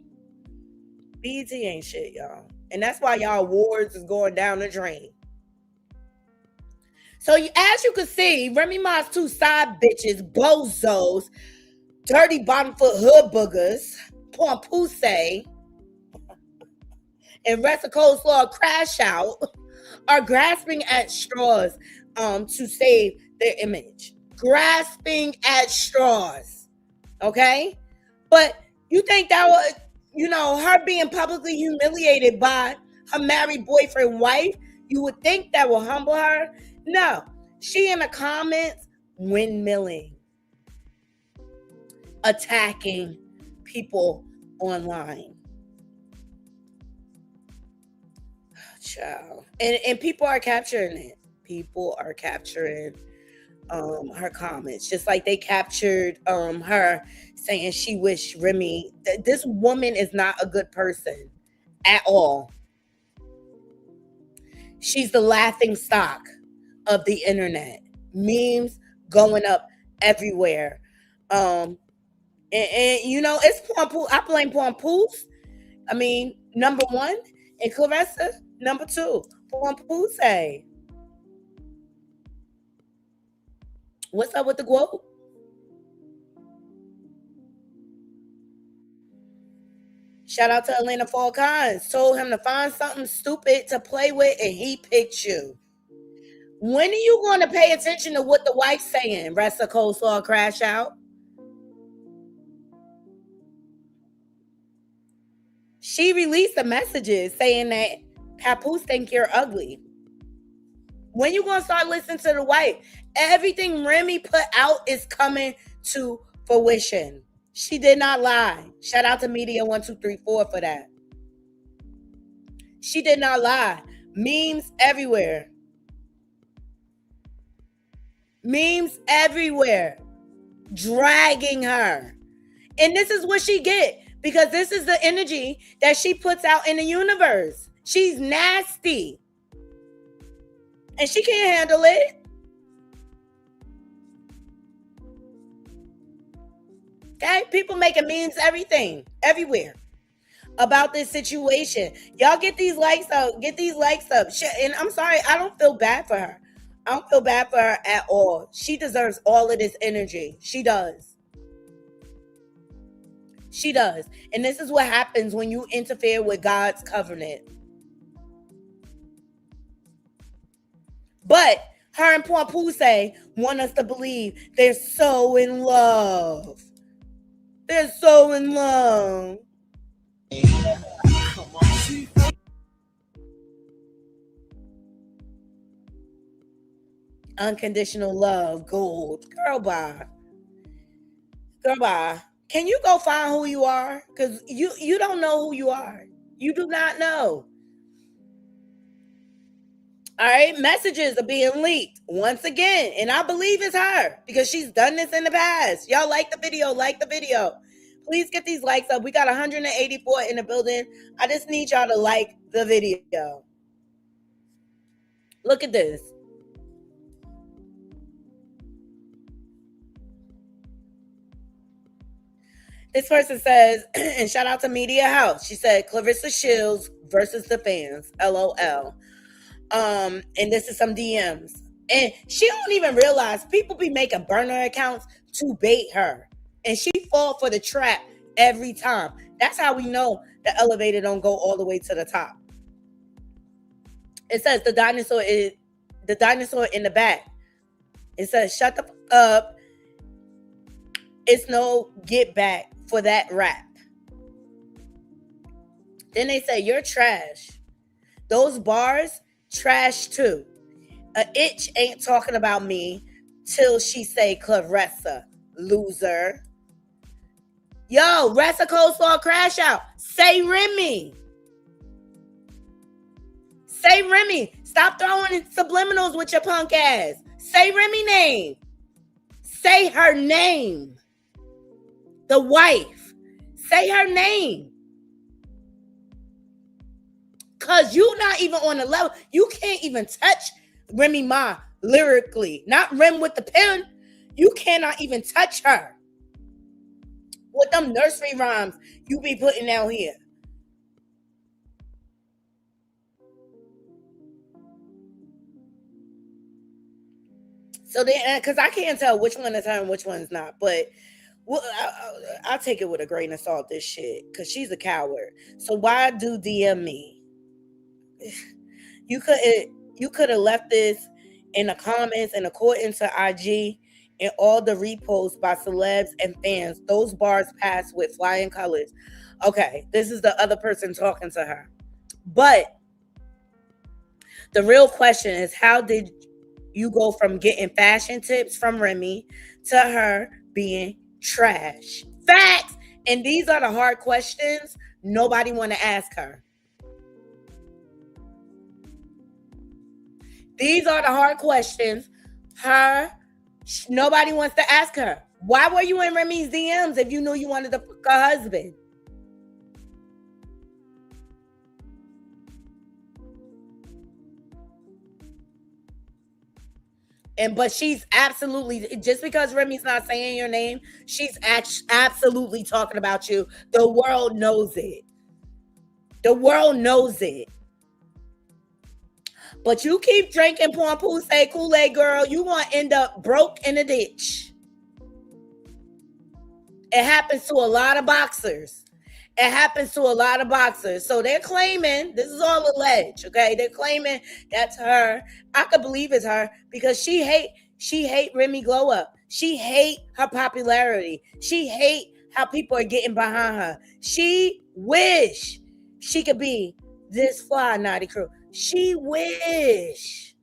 BET ain't shit, y'all. And that's why y'all awards is going down the drain. So as you can see, Remy Ma's two side bitches, bozos, dirty bottom foot hood boogers, Papoose, and rest of coleslaw crash out are grasping at straws to save their image. Grasping at straws. Okay? But you think that was, her being publicly humiliated by her married boyfriend wife, you would think that will humble her? No. She in the comments windmilling, attacking people online. Child. And people are capturing it. People are capturing her comments, just like they captured her saying she wished Remy. This woman is not a good person at all. She's the laughing stock of the internet. Memes going up everywhere. And you know, it's Papoose. I blame Papoose. I mean, number one, and Claressa, number two. Papoose. What's up with the quote? Shout out to Atlanta Falcons. Told him to find something stupid to play with, and he picked you. When are you going to pay attention to what the wife's saying? Rest of coleslaw crash out. She released the messages saying that Papoose think you're ugly. When you going to start listening to the wife? Everything Remy put out is coming to fruition. She did not lie. Shout out to Media 1234 for that. She did not lie. Memes everywhere. Memes everywhere. Dragging her. And this is what she get. Because this is the energy that she puts out in the universe. She's nasty. And she can't handle it. Okay? People making memes, everything, everywhere about this situation. Y'all get these likes up. Get these likes up. And I'm sorry, I don't feel bad for her. I don't feel bad for her at all. She deserves all of this energy. She does. She does. And this is what happens when you interfere with God's covenant. But her and Papoose want us to believe they're so in love. They're so in love. Come on. Unconditional love, gold. Girl, bye. Girl, bye. Can you go find who you are? Because you don't know who you are. You do not know. All right, messages are being leaked once again. And I believe it's her because she's done this in the past. Y'all like the video, like the video. Please get these likes up. We got 184 in the building. I just need y'all to like the video. Look at this. This person says, and shout out to Media House. She said, Claressa Sheilds versus the fans. LOL. And this is some DMs. And she don't even realize people be making burner accounts to bait her. And she fall for the trap every time. That's how we know the elevator don't go all the way to the top. It says the dinosaur in the back. It says, shut the fuck up. It's no get back for that rap. Then they say, you're trash. Those bars, trash too. A itch ain't talking about me till she say Claressa, loser. Yo, Rest of Coleslaw crash out. Say Remy. Say Remy. Stop throwing in subliminals with your punk ass. Say Remy name. Say her name. The wife. Say her name. Because you're not even on the level. You can't even touch Remy Ma lyrically. Not Rem with the pen. You cannot even touch her. With them nursery rhymes you be putting out here. So then, because I can't tell which one is her and which one's not. But I'll take it with a grain of salt, this shit. Because she's a coward. So why do DM me? You could have left this in the comments and according to IG and all the reposts by celebs and fans. Those bars pass with flying colors. Okay, this is the other person talking to her. But the real question is, how did you go from getting fashion tips from Remy to her being trash? Facts. And these are the hard questions nobody want to ask her. These are the hard questions. Nobody wants to ask her. Why were you in Remy's DMs if you knew you wanted to fuck her husband? But she's absolutely, just because Remy's not saying your name, she's absolutely talking about you. The world knows it. The world knows it. But you keep drinking Papoose Kool-Aid, girl, you gonna end up broke in a ditch. It happens to a lot of boxers. It happens to a lot of boxers. So they're claiming, this is all alleged, okay? They're claiming that's her. I could believe it's her because she hate Remy glow up. She hate her popularity. She hate how people are getting behind her. She wish she could be this fly, Naughty Crew. She wish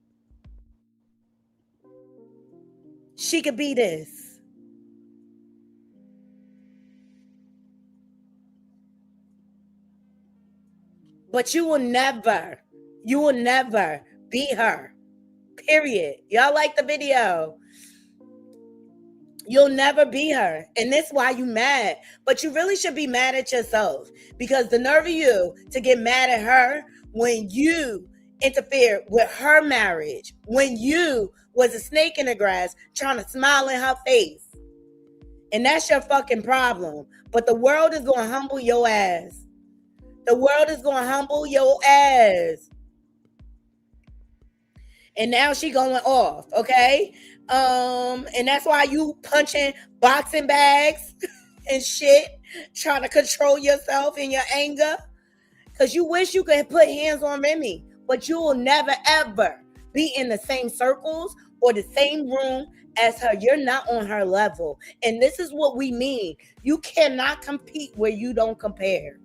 she could be this. But you will never be her. Period. Y'all like the video. You'll never be her. And that's why you mad. But you really should be mad at yourself. Because the nerve of you to get mad at her when you interfered with her marriage. When you was a snake in the grass trying to smile in her face. And that's your fucking problem. But the world is going to humble your ass. The world is going to humble your ass. And now she going off, okay? And that's why you punching boxing bags and shit, trying to control yourself in your anger. Because you wish you could put hands on Remy. But you will never, ever be in the same circles or the same room as her. You're not on her level. And this is what we mean. You cannot compete where you don't compare.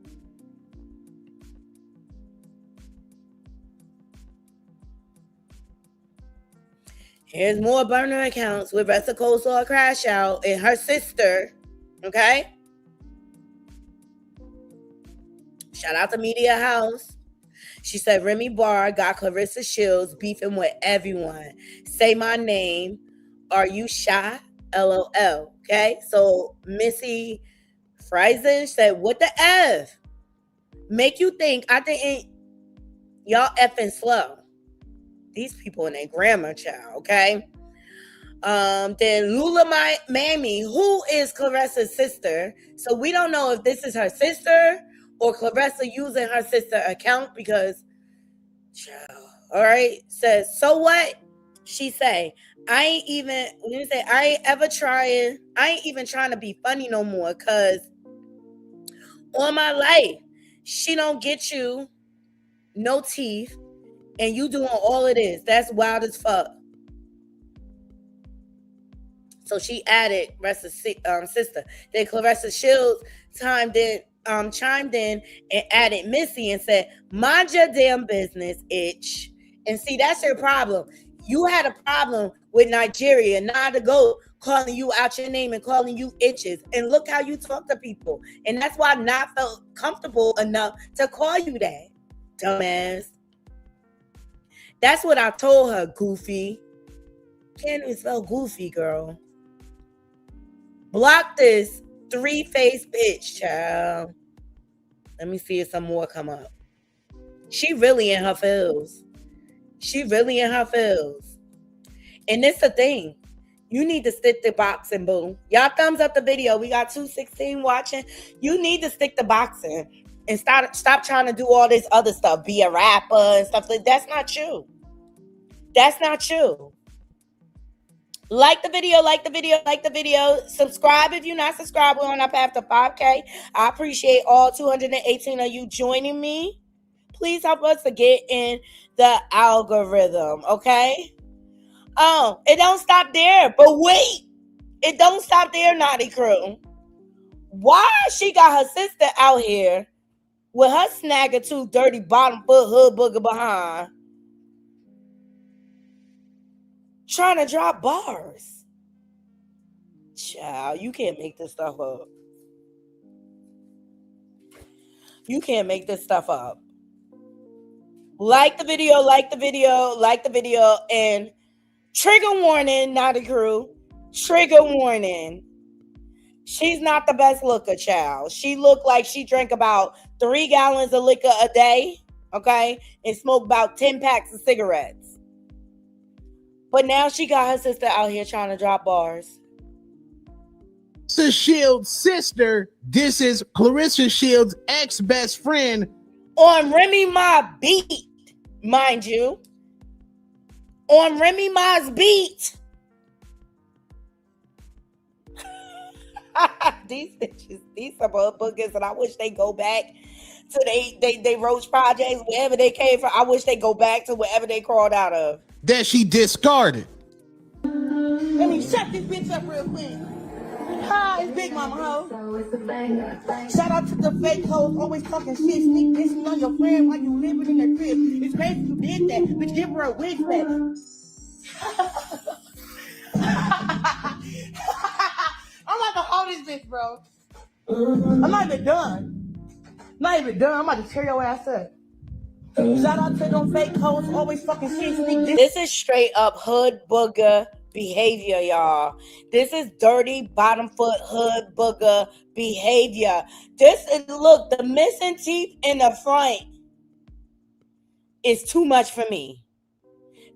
Here's more burner accounts with Ressa Cole saw a crash out and her sister, okay? Shout out to Media House. She said Remy Barr got Claressa Sheilds beefing with everyone. Say my name. Are you shy? LOL. Okay? So Missy Friesen said, what the F? Make you think I didn't. Y'all effing slow. These people in their grammar, child, okay? Then Lula Mammy, who is Claressa's sister. So we don't know if this is her sister or Claressa using her sister account because, child, all right, says, so what? She say, I ain't even trying to be funny no more because on my life, she don't get you no teeth. And you doing all of this. That's wild as fuck. So she added Ressa's sister. Then Claressa Sheilds chimed in and added Missy and said, mind your damn business, itch. And see, that's your problem. You had a problem with Nigeria, not to go calling you out your name and calling you itches. And look how you talk to people. And that's why I not felt comfortable enough to call you that, dumbass. That's what I told her, goofy. Can't even spell goofy, girl. Block this 3-faced bitch, child. Let me see if some more come up. She really in her feels. She really in her feels. And it's the thing. You need to stick to boxing, boo. Y'all thumbs up the video. We got 216 watching. You need to stick to boxing. And stop trying to do all this other stuff. Be a rapper and stuff. That's not you. That's not you. Like the video. Subscribe if you're not subscribed. We're on our path to 5K. I appreciate all 218 of you joining me. Please help us to get in the algorithm, okay? Oh, it don't stop there. But wait. It don't stop there, Naughty Crew. Why she got her sister out here with her snagger too dirty bottom foot hood booger behind trying to drop bars? Child, you can't make this stuff up. You can't make this stuff up. Like the video, like the video, like the video, and trigger warning, not a crew. Trigger warning. She's not the best looker, child. She looked like she drank about 3 gallons of liquor a day, okay, and smoked about 10 packs of cigarettes. But now she got her sister out here trying to drop bars. This is Sheilds' sister. This is Claressa Sheilds' ex-best friend. On Remy Ma beat, mind you. On Remy Ma's beat. These bitches, these some boogers, and I wish they go back to they Roach projects, wherever they came from. I wish they go back to wherever they crawled out of. That she discarded. Let me shut this bitch up real quick. Hi, it's Big Mama Ho. Shout out to the fake hoes, always talking shit, sneak dissing on your friend while you living in the crib. It's crazy you did that, bitch. Give her a wig back. I'm not gonna hold this bitch, bro. I'm not even done. I'm about to tear your ass up. Shout out to them fake hoes, always fucking shit, sneak dissing. This is straight up hood booger behavior, y'all. This is dirty bottom foot hood booger behavior. This is, look, the missing teeth in the front is too much for me.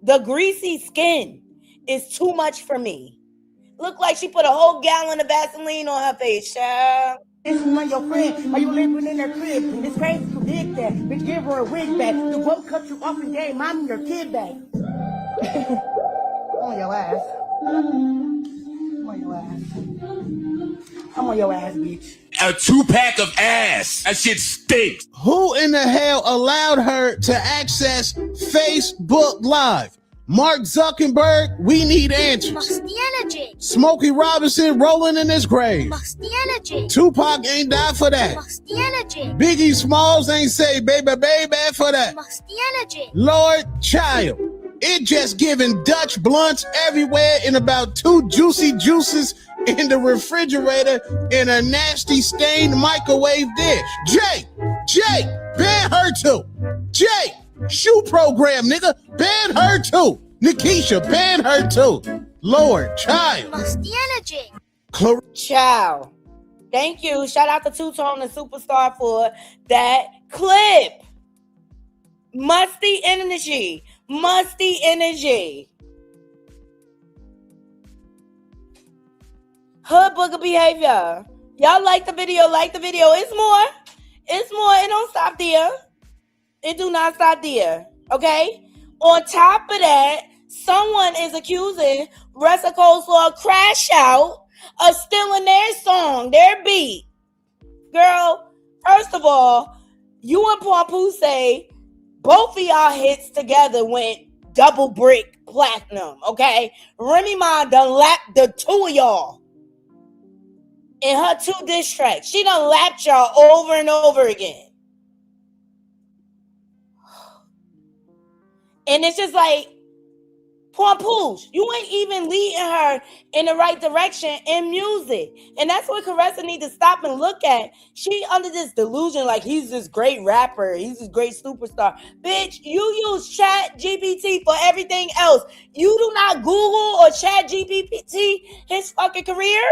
The greasy skin is too much for me. Look like she put a whole gallon of Vaseline on her face, child. This is not your friend. Are you living in their crib? It's crazy you did that. Bitch, give her a wig back. The boat cut you off and gave mommy your kid back. On your ass. I'm on your ass. I'm on your ass, bitch. A 2-pack of ass. That shit stinks. Who in the hell allowed her to access Facebook Live? Mark Zuckerberg, we need answers. Must the energy. Smokey Robinson rolling in his grave. Must the energy. Tupac ain't died for that. Must the energy. Biggie Smalls ain't say baby, baby for that. Must the energy. Lord Child. It just giving Dutch blunts everywhere in about 2 juicy juices in the refrigerator in a nasty stained microwave dish. Jake, ban her too. Jake, shoe program, nigga, ban her too. Nikisha, ban her too. Lord Child. Must the energy. Child. Thank you. Shout out to Two-Tone and Superstar for that clip. Musty energy. Musty energy. Hood booger behavior. Y'all like the video, like the video. It's more. It's more. It don't stop there. It do not stop there. Okay? On top of that, someone is accusing Rest of Coleslaw Crash Out of stealing their song, their beat. Girl, first of all, you and Papoose say both of y'all hits together went double brick platinum, okay? Remy Ma done lapped the 2 of y'all in her 2 diss tracks. She done lapped y'all over and over again. And it's just like, Papoose, you ain't even leading her in the right direction in music. And that's what Claressa need to stop and look at. She under this delusion like he's this great rapper. He's this great superstar. Bitch, you use Chat GPT for everything else. You do not Google or Chat GPT his fucking career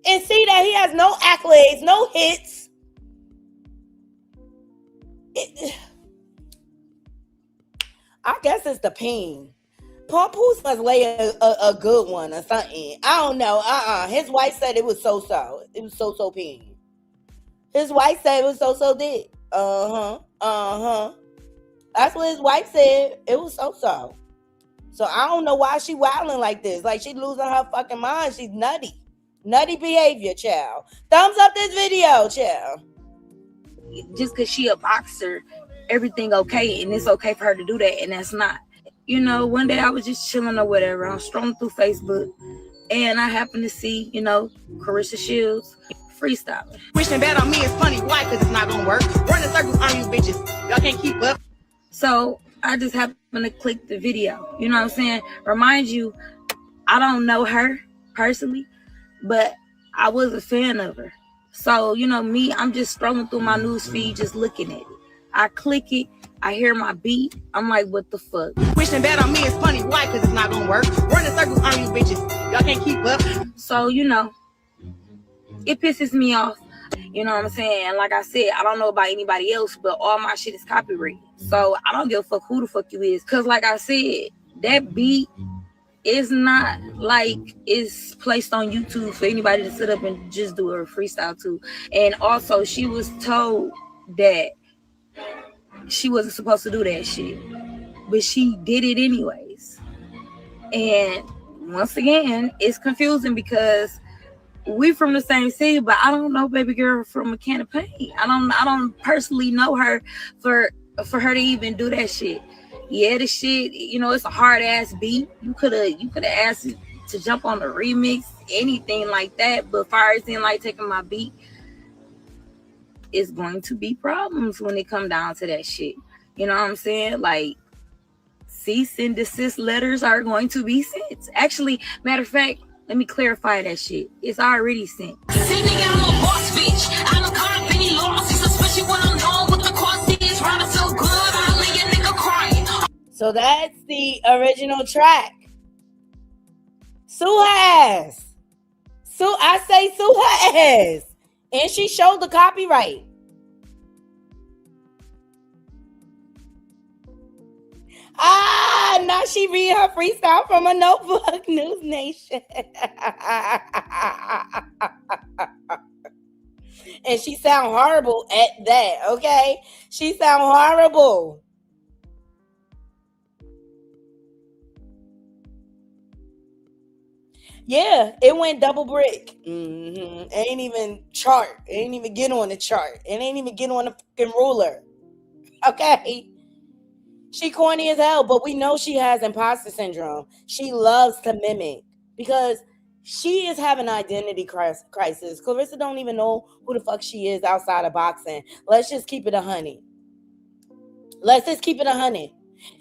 and see that he has no accolades, no hits. I guess it's the pain. Papoose must lay a good one or something. I don't know. His wife said it was so-so. It was so-so pain. His wife said it was so-so dick. That's what his wife said. It was so-so. So I don't know why she wilding like this. Like she losing her fucking mind. She's nutty. Nutty behavior, child. Thumbs up this video, child. Just because she a boxer, everything okay, and it's okay for her to do that, and that's not. You know, one day I was just chilling or whatever. I was strolling through Facebook, and I happened to see, Claressa Sheilds freestyling. Wishing bad on me is funny. Why? Because it's not gonna work. Running circles on you bitches. Y'all can't keep up. So I just happened to click the video. You know what I'm saying? Remind you, I don't know her personally, but I was a fan of her. So, me, I'm just scrolling through my news feed, just looking at it. I click it. I hear my beat. I'm like, what the fuck? Wishing that on me is funny. Why? Because it's not gonna work. Running circles on you bitches. Y'all can't keep up. So, you know, it pisses me off. You know what I'm saying? And like I said, I don't know about anybody else, but all my shit is copyrighted. So I don't give a fuck who the fuck you is. Because like I said, that beat is not like it's placed on YouTube for anybody to sit up and just do a freestyle to. And also, she was told that she wasn't supposed to do that shit, but she did it anyways. And once again, it's confusing because we from the same city, but I don't know baby girl from a can of paint. I don't personally know her for her to even do that shit. Yeah, the shit, you know, it's a hard ass beat. You could have asked it to jump on the remix, anything like that. But far as in like taking my beat, it's going to be problems when it come down to that shit. You know what I'm saying? Like, cease and desist letters are going to be sent. Actually, matter of fact, let me clarify that shit. It's already sent. So that's the original track. Sue her ass. I say sue her ass. And she showed the copyright. Now she read her freestyle from a notebook. News Nation. And she sound horrible at that, okay? She sound horrible. Yeah, it went double brick. It ain't even chart. It ain't even get on the chart. It ain't even get on the fucking ruler. Okay? She corny as hell, but we know she has imposter syndrome. She loves to mimic because she is having an identity crisis. Claressa don't even know who the fuck she is outside of boxing. Let's just keep it 100.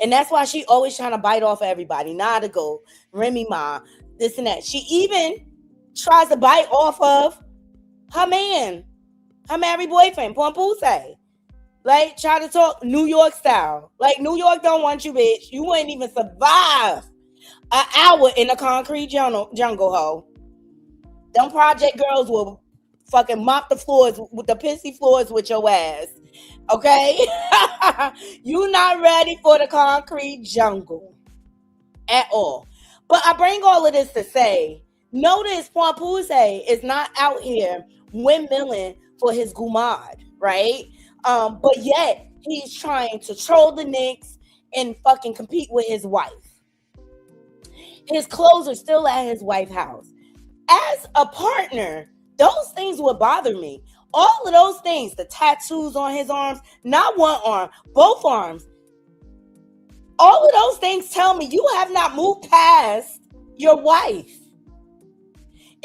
And that's why she always trying to bite off everybody. Nadigo, Remy Ma, this and that. She even tries to bite off of her man, her married boyfriend, Papoose. Like, try to talk New York style. Like, New York don't want you, bitch. You wouldn't even survive an hour in a concrete jungle, ho. Them project girls will fucking mop the floors with the pissy floors with your ass. Okay? You not ready for the concrete jungle at all. But I bring all of this to say, notice Papoose is not out here windmilling for his gumad, right? But yet he's trying to troll the Knicks and fucking compete with his wife. His clothes are still at his wife's house. As a partner, those things would bother me. All of those things, the tattoos on his arms, not one arm, both arms. All of those things tell me you have not moved past your wife.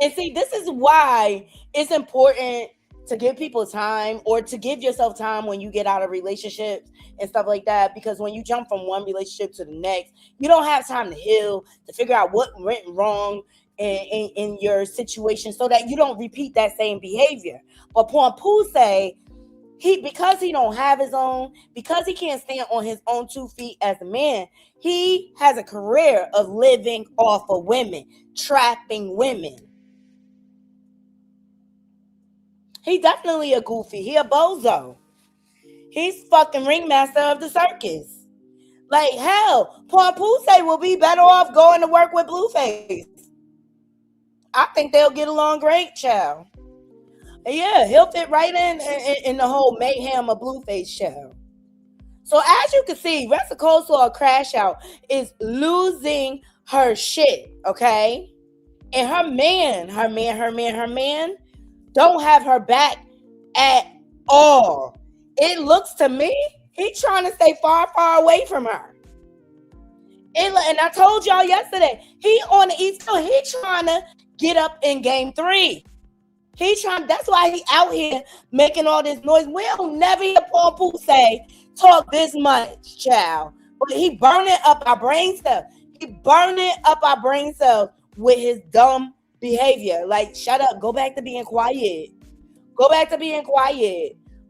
And see, this is why it's important to give people time, or to give yourself time when you get out of relationships and stuff like that. Because when you jump from one relationship to the next, you don't have time to heal, to figure out what went wrong in your situation so that you don't repeat that same behavior. But Papoose, because he don't have his own, because he can't stand on his own 2 feet as a man, he has a career of living off of women, trapping women. He definitely a goofy. He a bozo. He's fucking ringmaster of the circus. Like, hell, Papoose will be better off going to work with Blueface. I think they'll get along great, child. Yeah, he'll fit right in the whole mayhem of Blueface, child. So as you can see, Ressa Coleslaw Crash Out is losing her shit, okay? And her man don't have her back at all. It looks to me, he's trying to stay far, far away from her. And I told y'all yesterday, he on the East Coast, he trying to get up in game 3. That's why he out here making all this noise. We don't never hear Papoose talk this much, child. But he burning up our brain cells. With his dumb behavior. Like, shut up. Go back to being quiet.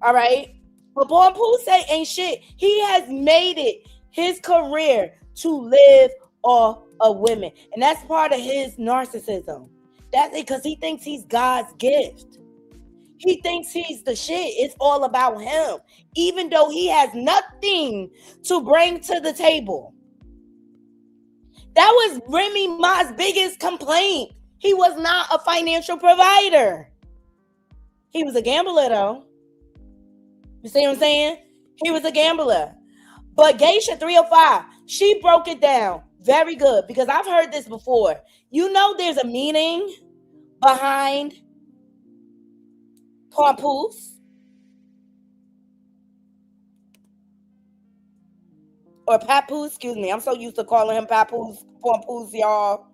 All right? But Papoose ain't shit. He has made it his career to live off of women. And that's part of his narcissism. That's it, because he thinks he's God's gift. He thinks he's the shit. It's all about him. Even though he has nothing to bring to the table. That was Remy Ma's biggest complaint. He was not a financial provider. He was a gambler, though. You see what I'm saying? He was a gambler. But Geisha 305, she broke it down very good, because I've heard this before. You know there's a meaning behind Papoose? Or Papoose, excuse me. I'm so used to calling him Papoose, y'all.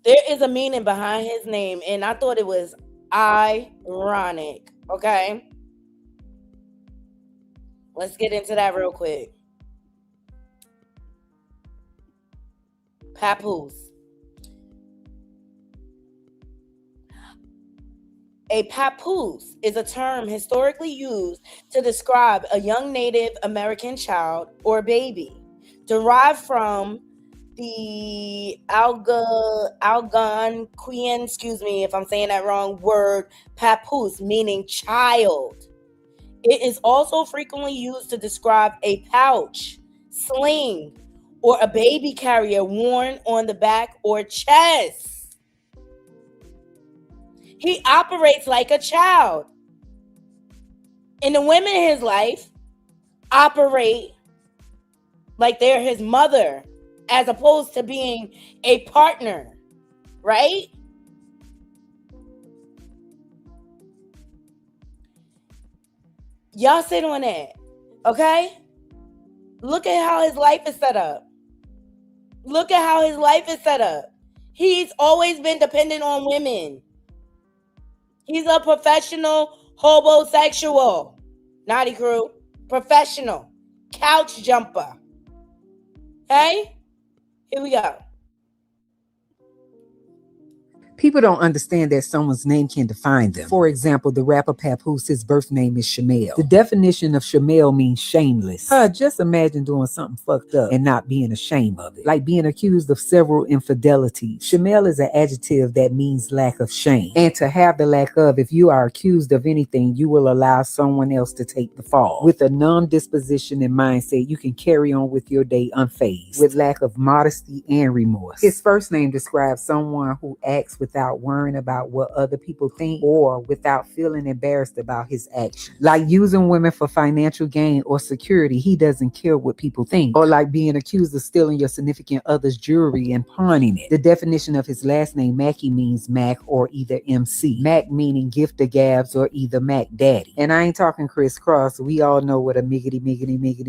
There is a meaning behind his name, and I thought it was ironic, okay? Let's get into that real quick. Papoose. A papoose is a term historically used to describe a young Native American child or baby, derived from the Algonquian, excuse me if I'm saying that wrong, word papoose, meaning child. It is also frequently used to describe a pouch, sling, or a baby carrier worn on the back or chest. He operates like a child. And the women in his life operate like they're his mother, as opposed to being a partner, right? Y'all sit on that, okay? Look at how his life is set up. Look at how his life is set up. He's always been dependent on women. He's a professional homosexual. Naughty crew. Professional. Couch jumper. Okay? Here we go. People don't understand that someone's name can define them. For example, the rapper Papoose, his birth name is Shamel. The definition of Shamel means shameless. Just imagine doing something fucked up and not being ashamed of it. Like being accused of several infidelities. Shamel is an adjective that means lack of shame. And to have the lack of, if you are accused of anything, you will allow someone else to take the fall. With a numb disposition and mindset, you can carry on with your day unfazed, with lack of modesty and remorse. His first name describes someone who acts without worrying about what other people think, or without feeling embarrassed about his actions. Like using women for financial gain or security, he doesn't care what people think. Or like being accused of stealing your significant other's jewelry and pawning it. The definition of his last name, Mackey, means Mac or either MC. Mac meaning gift of gabs or either Mac Daddy. And I ain't talking Chris Cross. We all know what a miggity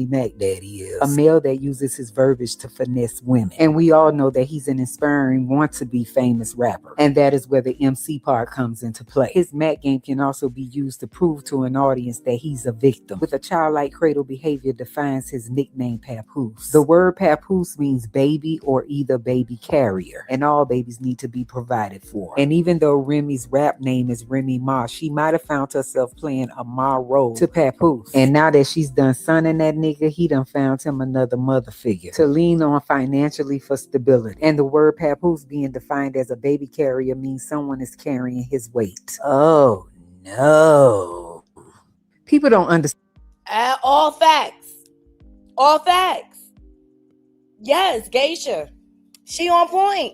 Mac Daddy is. A male that uses his verbiage to finesse women. And we all know that he's an inspiring, want-to-be famous rapper. And that is where the MC part comes into play. His Mac game can also be used to prove to an audience that he's a victim. With a childlike cradle behavior defines his nickname Papoose. The word Papoose means baby or either baby carrier. And all babies need to be provided for. And even though Remy's rap name is Remy Ma, she might have found herself playing a Ma role to Papoose. And now that she's done sonning that nigga, he done found him another mother figure to lean on financially for stability. And the word Papoose being defined as a baby carrier means someone is carrying his weight. Oh no. People don't understand. All facts. All facts. Yes, Geisha. She on point.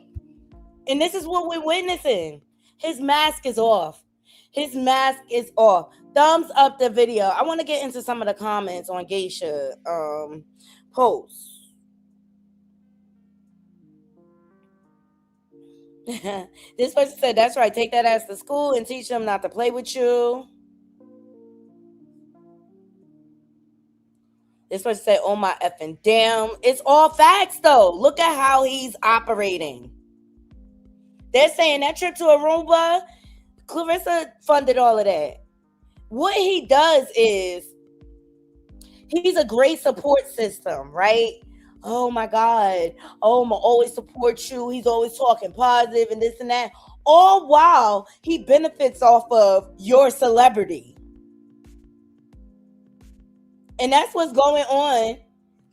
And this is what we're witnessing. His mask is off. His mask is off. Thumbs up the video. I want to get into some of the comments on Geisha post. This person said, that's right. Take that ass to school and teach them not to play with you. This person said, oh my effing damn. It's all facts though. Look at how he's operating. They're saying that trip to Aruba, Claressa funded all of that. What he does is he's a great support system, right? Oh my God. Oh, I'm always support you. He's always talking positive and this and that. all while he benefits off of your celebrity. And that's what's going on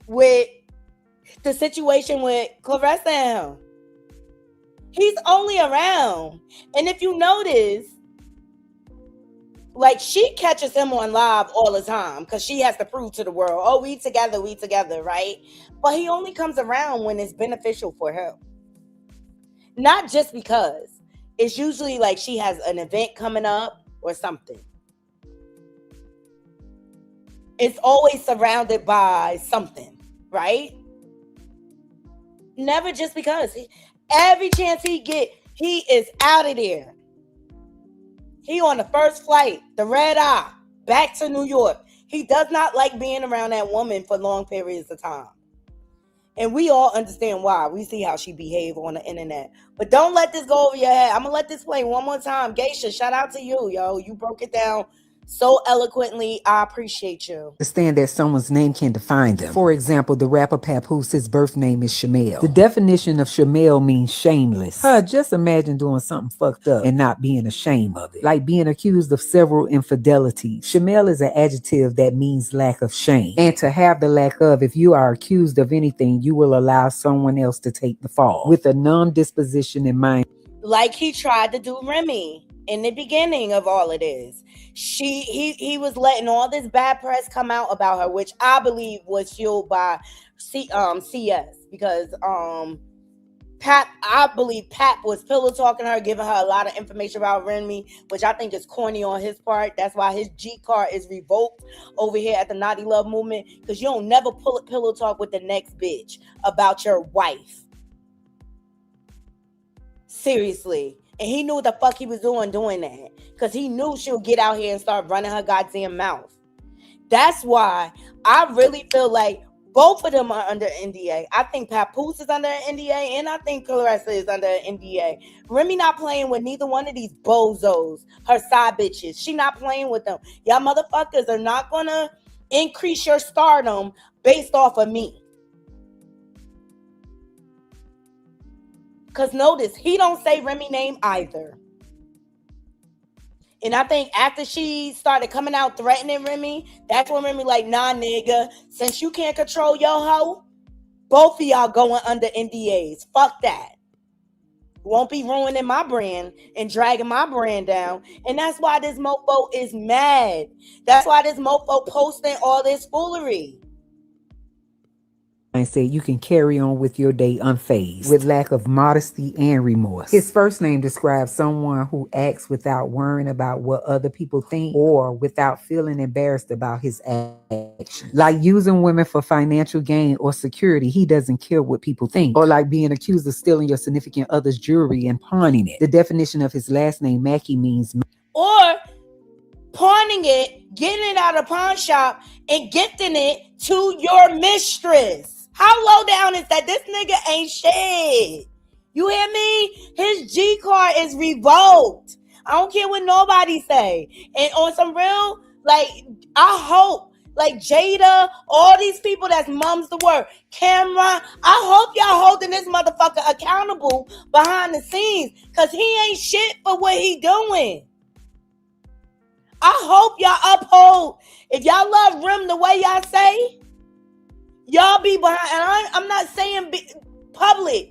with the situation with Claressa and him. He's only around. And if you notice, like, she catches him on live all the time because she has to prove to the world, oh, we together, right? But he only comes around when it's beneficial for him. Not just because. It's usually like she has an event coming up or something. It's always surrounded by something, right? Never just because. Every chance he get, he is out of there. He on the first flight, the red eye, back to New York. He does not like being around that woman for long periods of time. And we all understand why. We see how she behave on the internet. But don't let this go over your head. I'm going to let this play one more time. Geisha, shout out to you, yo. You broke it down so eloquently. I appreciate you. Understand that someone's name can define them. For example, the rapper Papoose, his birth name is Sheilds. The definition of Sheilds means shameless. Just imagine doing something fucked up and not being ashamed of it. Like being accused of several infidelities. Sheilds is an adjective that means lack of shame. And to have the lack of, if you are accused of anything, you will allow someone else to take the fall. With a numb disposition in mind. Like he tried to do Remy in the beginning of all of this. He was letting all this bad press come out about her, which I believe was fueled by CS, because I believe Pap was pillow talking her, giving her a lot of information about Remy, which I think is corny on his part. That's why his G card is revoked over here at the Naughty Love Movement, because you don't never pull pillow talk with the next bitch about your wife. Seriously. And he knew what the fuck he was doing that. Because he knew she'll get out here and start running her goddamn mouth. That's why I really feel like both of them are under NDA. I think Papoose is under an NDA, and I think Claressa is under an NDA. Remy not playing with neither one of these bozos, her side bitches. She not playing with them. Y'all motherfuckers are not going to increase your stardom based off of me. Because notice, he don't say Remy name either. And I think after she started coming out threatening Remy, that's when Remy like, nah, nigga, since you can't control your hoe, both of y'all going under NDAs. Fuck that. Won't be ruining my brand and dragging my brand down. And that's why this mofo is mad. That's why this mofo posting all this foolery. And say you can carry on with your day unfazed, with lack of modesty and remorse. His first name describes someone who acts without worrying about what other people think or without feeling embarrassed about his actions. Like using women for financial gain or security, he doesn't care what people think. Or like being accused of stealing your significant other's jewelry and pawning it. The definition of his last name, Mackey, means or pawning it, getting it out of pawn shop, and gifting it to your mistress. How low down is that? This nigga ain't shit. You hear me? His G card is revoked. I don't care what nobody say. And on some real, like, I hope, like Jada, all these people that's mums the word, Cameron, I hope y'all holding this motherfucker accountable behind the scenes, because he ain't shit for what he doing. I hope y'all uphold. If y'all love Rim the way y'all say, y'all be behind, and I'm not saying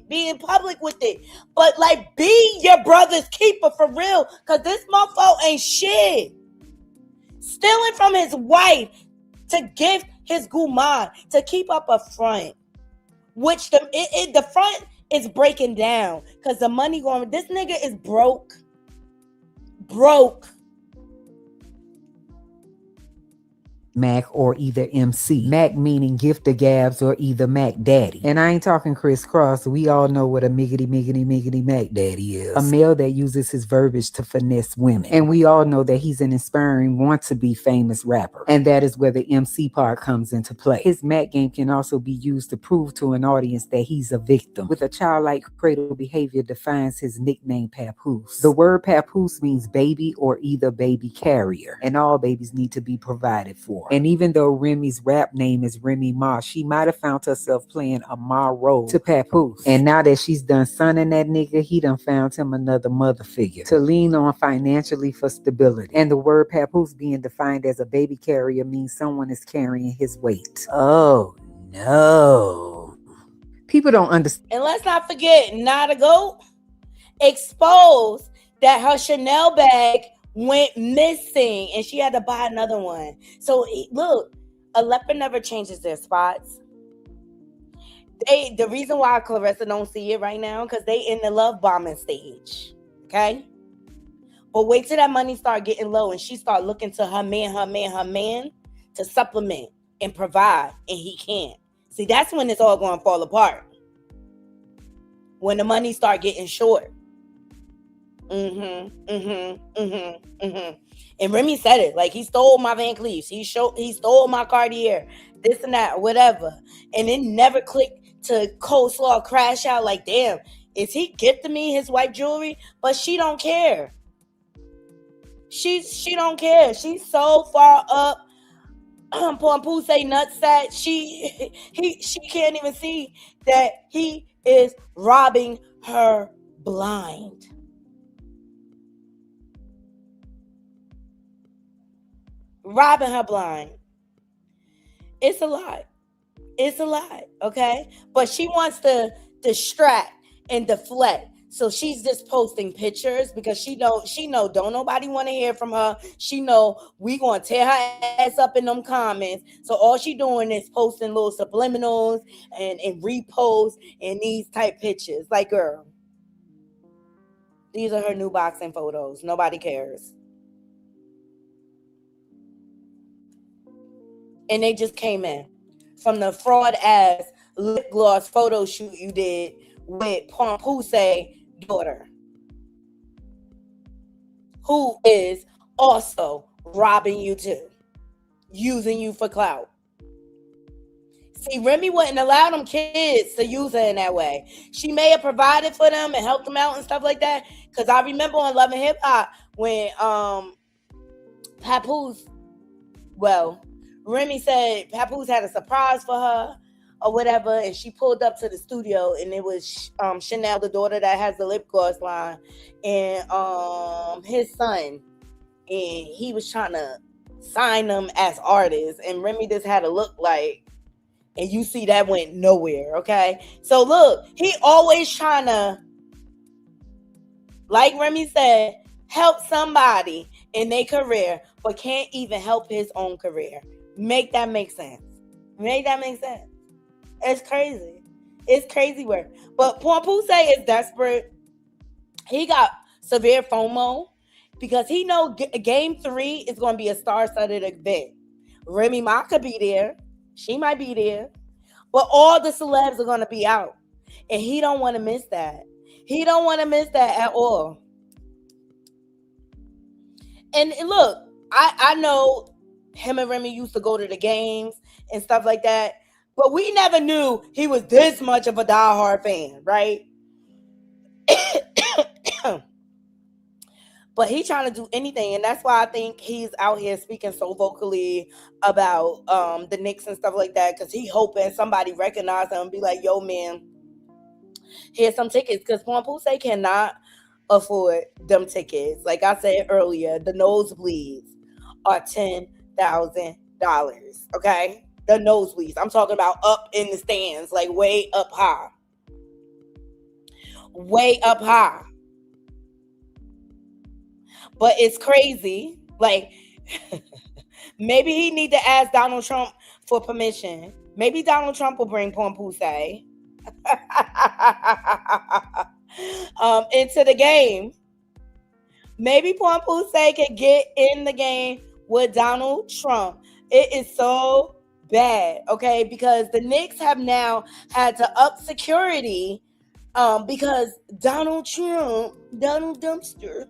being public with it, but like be your brother's keeper for real, because this mofo ain't shit. Stealing from his wife to gift his guman to keep up a front, which the front is breaking down because the money going. This nigga is broke. Mac or either MC. Mac meaning gift the gabs or either Mac Daddy. And I ain't talking crisscross. We all know what a miggity Mac Daddy is. A male that uses his verbiage to finesse women. And we all know that he's an inspiring, want-to-be famous rapper. And that is where the MC part comes into play. His Mac game can also be used to prove to an audience that he's a victim. With a childlike cradle behavior defines his nickname Papoose. The word Papoose means baby or either baby carrier. And all babies need to be provided for. anymore. And even though Remy's rap name is Remy Ma, she might have found herself playing a Ma role to Papoose. And now that she's done sonning that nigga, he done found him another mother figure to lean on financially for stability. And the word Papoose being defined as a baby carrier means someone is carrying his weight. Oh no. People don't understand. And let's not forget, Not a Goat exposed that her Chanel bag went missing and she had to buy another one. So look, a leopard never changes their spots. The reason why Claressa don't see it right now, because they in the love bombing stage. Okay? But wait till that money start getting low and she start looking to her man to supplement and provide, and he can't. See, that's when it's all going to fall apart. When the money start getting short. And Remy said it, like, he stole my Van Cleefs, he stole my Cartier, this and that, whatever. And it never clicked to Coleslaw crash out like, damn, is he gifting me his white jewelry? But she don't care. She don't care. She's so far up Papoose nutsack. She can't even see that he is robbing her blind. Robbing her blind. It's a lot. It's a lot, okay? But she wants to distract and deflect. So she's just posting pictures because she know don't nobody want to hear from her. She know we gonna tear her ass up in them comments. So all she doing is posting little subliminals and reposts and these type pictures. Like, girl, these are her new boxing photos. Nobody cares. And they just came in from the fraud ass lip gloss photo shoot you did with Papoose daughter, who is also robbing you too, using you for clout. See, Remy wouldn't allow them kids to use her in that way. She may have provided for them and helped them out and stuff like that. Because I remember on Love and Hip Hop when Papoose, Remy said Papoose had a surprise for her or whatever, and she pulled up to the studio, and it was Chanel, the daughter that has the lip gloss line, and his son, and he was trying to sign them as artists, and Remy just had a look like, and you see that went nowhere, okay? So look, he always trying to, like Remy said, help somebody in their career, but can't even help his own career. Make that make sense. Make that make sense. It's crazy. It's crazy work. But Papoose is desperate. He got severe FOMO because he know game 3 is going to be a star-studded event. Remy Ma could be there. She might be there. But all the celebs are going to be out. And he don't want to miss that. He don't want to miss that at all. And look, I know him and Remy used to go to the games and stuff like that. But we never knew he was this much of a diehard fan, right? But he trying to do anything. And that's why I think he's out here speaking so vocally about the Knicks and stuff like that. Because he hoping somebody recognize him and be like, yo, man, here's some tickets. Because Papoose cannot afford them tickets. Like I said earlier, the nosebleeds are $10,000. Okay? The nosebleeds. I'm talking about up in the stands, like way up high. Way up high. But it's crazy. Like, maybe he need to ask Donald Trump for permission. Maybe Donald Trump will bring Papoose into the game. Maybe Papoose can get in the game with Donald Trump. It is so bad, okay? Because the Knicks have now had to up security because Donald Trump, Donald Dumpster,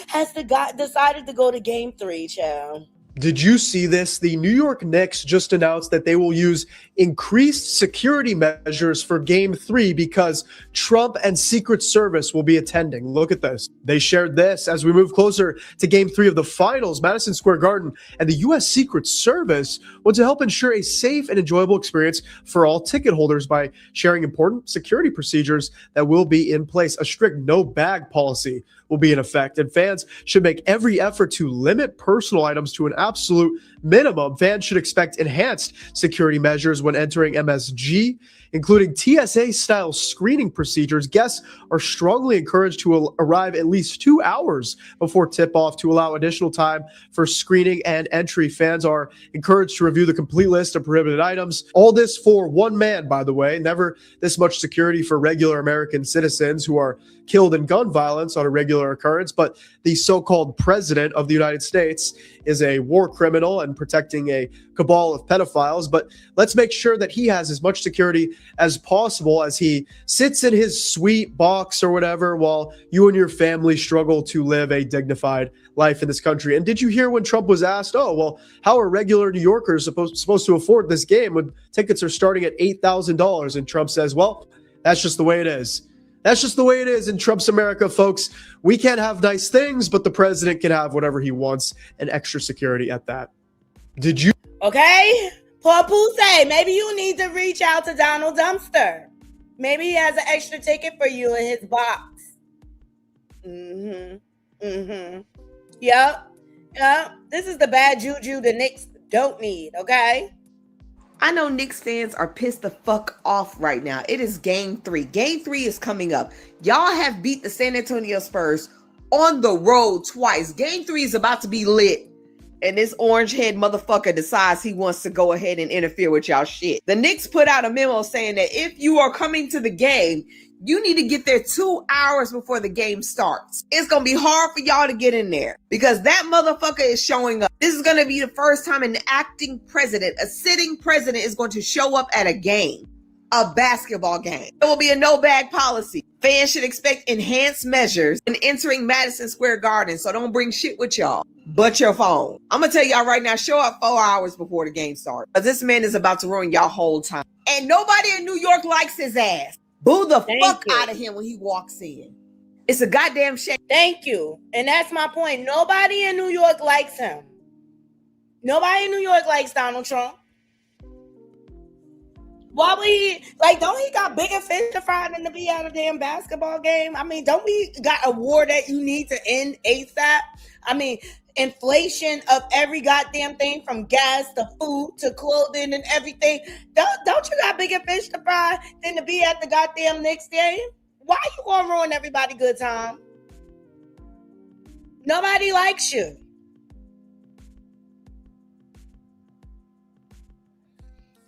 has decided to go to game 3, child. Did you see this? The New York Knicks just announced that they will use increased security measures for Game 3 because Trump and Secret Service will be attending. Look at this. They shared this as we move closer to Game 3 of the finals, Madison Square Garden, and the U.S. Secret Service want to help ensure a safe and enjoyable experience for all ticket holders by sharing important security procedures that will be in place. A strict no-bag policy will be in effect, and fans should make every effort to limit personal items to an absolute minimum. Fans should expect enhanced security measures when entering MSG, including TSA-style screening procedures. Guests are strongly encouraged to arrive at least 2 hours before tip-off to allow additional time for screening and entry. Fans are encouraged to review the complete list of prohibited items. All this for one man, by the way. Never this much security for regular American citizens who are killed in gun violence on a regular occurrence, but the so-called president of the United States is a war criminal and protecting a cabal of pedophiles. But let's make sure that he has as much security as possible as he sits in his sweet box or whatever while you and your family struggle to live a dignified life in this country. And did you hear when Trump was asked, oh, well, how are regular New Yorkers supposed to afford this game when tickets are starting at $8,000? And Trump says, well, that's just the way it is. That's just the way it is in Trump's America, folks. We can't have nice things, but the president can have whatever he wants, and extra security at that. Did you? Okay, Papoose, maybe you need to reach out to Donald Dumpster. Maybe he has an extra ticket for you in his box. Yep. This is the bad juju the Knicks don't need, okay? I know Knicks fans are pissed the fuck off right now. It is Game 3. Game 3 is coming up. Y'all have beat the San Antonio Spurs on the road twice. Game 3 is about to be lit. And this orange-head motherfucker decides he wants to go ahead and interfere with y'all shit. The Knicks put out a memo saying that if you are coming to the game, you need to get there 2 hours before the game starts. It's going to be hard for y'all to get in there because that motherfucker is showing up. This is going to be the first time an acting president, a sitting president, is going to show up at a game, a basketball game. There will be a no-bag policy. Fans should expect enhanced measures in entering Madison Square Garden, so don't bring shit with y'all but your phone. I'm going to tell y'all right now, show up 4 hours before the game starts because this man is about to ruin y'all whole time. And nobody in New York likes his ass. Boo the fuck out of him when he walks in. It's a goddamn shame. Thank you. And that's my point. Nobody in New York likes him. Nobody in New York likes Donald Trump. Why would he, don't he got bigger fish to fry than to be at a damn basketball game? I mean, don't we got a war that you need to end ASAP? I mean, inflation of every goddamn thing from gas to food to clothing and everything. Don't you got bigger fish to fry than to be at the goddamn Knicks game? Why you gonna ruin everybody's good time? Nobody likes you.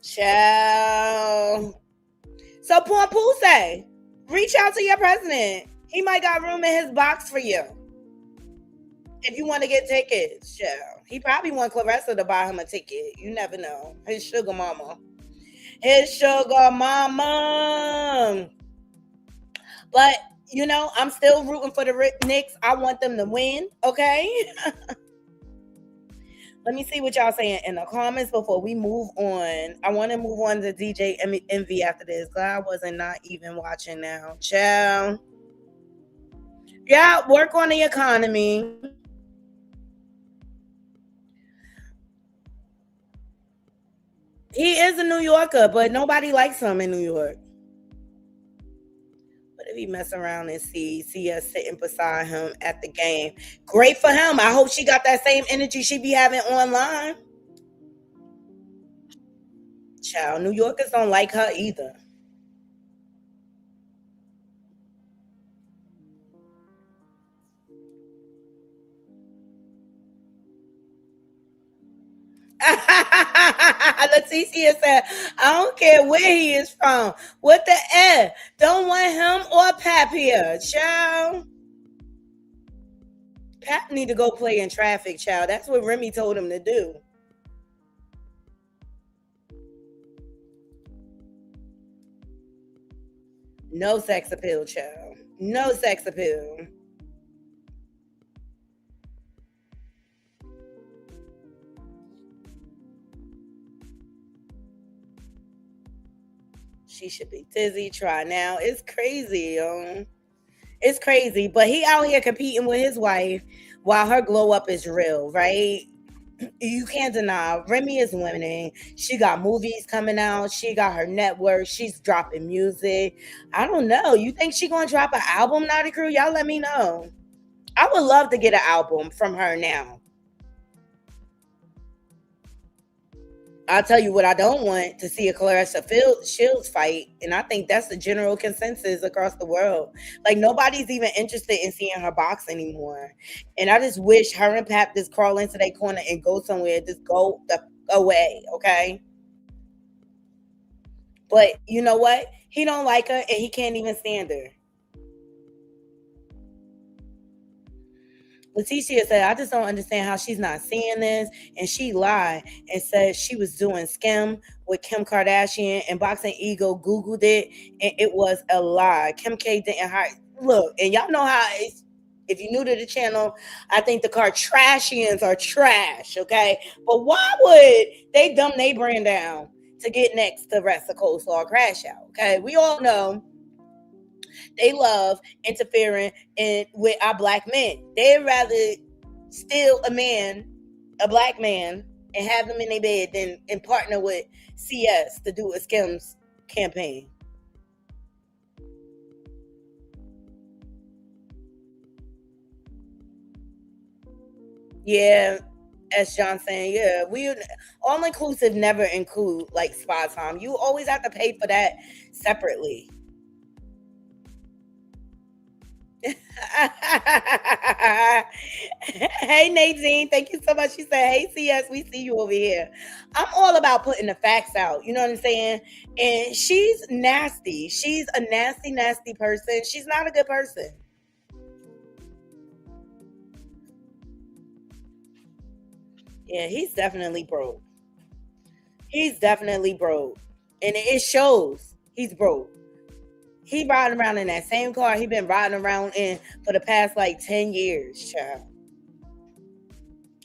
Ciao. So Papoose, reach out to your president. He might got room in his box for you. If you want to get tickets, yeah. He probably want Claressa to buy him a ticket. You never know. His sugar mama. But, I'm still rooting for the Knicks. I want them to win, okay? Let me see what y'all saying in the comments before we move on. I want to move on to DJ Envy after this. I wasn't not even watching now. Ciao. Yeah, work on the economy. He is a New Yorker, but nobody likes him in New York. But if he mess around and see us sitting beside him at the game, great for him. I hope she got that same energy she be having online. Child, New Yorkers don't like her either. Leticia said, I don't care where he is from. What the F? Don't want him or Pap here, child. Pap need to go play in traffic, child. That's what Remy told him to do. No sex appeal, child. No sex appeal. She should be dizzy. Try now. It's crazy, It's crazy. But he out here competing with his wife while her glow up is real, right? You can't deny Remy is winning. She got movies coming out. She got her network. She's dropping music. I don't know. You think she gonna drop an album, Naughty Crew? Y'all let me know. I would love to get an album from her now. I'll tell you what I don't want to see a Claressa Sheilds fight, and I think that's the general consensus across the world. Like, nobody's even interested in seeing her box anymore. And I just wish her and Pap just crawl into their corner and go somewhere. Just go away, okay? But you know what? He don't like her, and he can't even stand her. Leticia said, I just don't understand how she's not seeing this. And she lied and said she was doing Skim with Kim Kardashian, and Boxing Ego Googled it, and it was a lie. Kim K didn't hide. Look, and y'all know how it's, if you're new to the channel, I think the Kardashians are trash, okay? But why would they dumb their brand down to get next to Rest of Coleslaw Crash Out, okay? We all know they love interfering with our black men. They'd rather steal a black man, and have them in their bed than partner with CS to do a Skims campaign. Yeah, as John saying, yeah, we all inclusive never include like spa time. You always have to pay for that separately. Hey Nadine, thank you so much. She said, hey CS, we see you over here. I'm all about putting the facts out, you know what I'm saying? And she's nasty. She's a nasty person. She's not a good person. Yeah, he's definitely broke. He's definitely broke. And it shows he's broke. He riding around in that same car he been riding around in for the past like 10 years, child.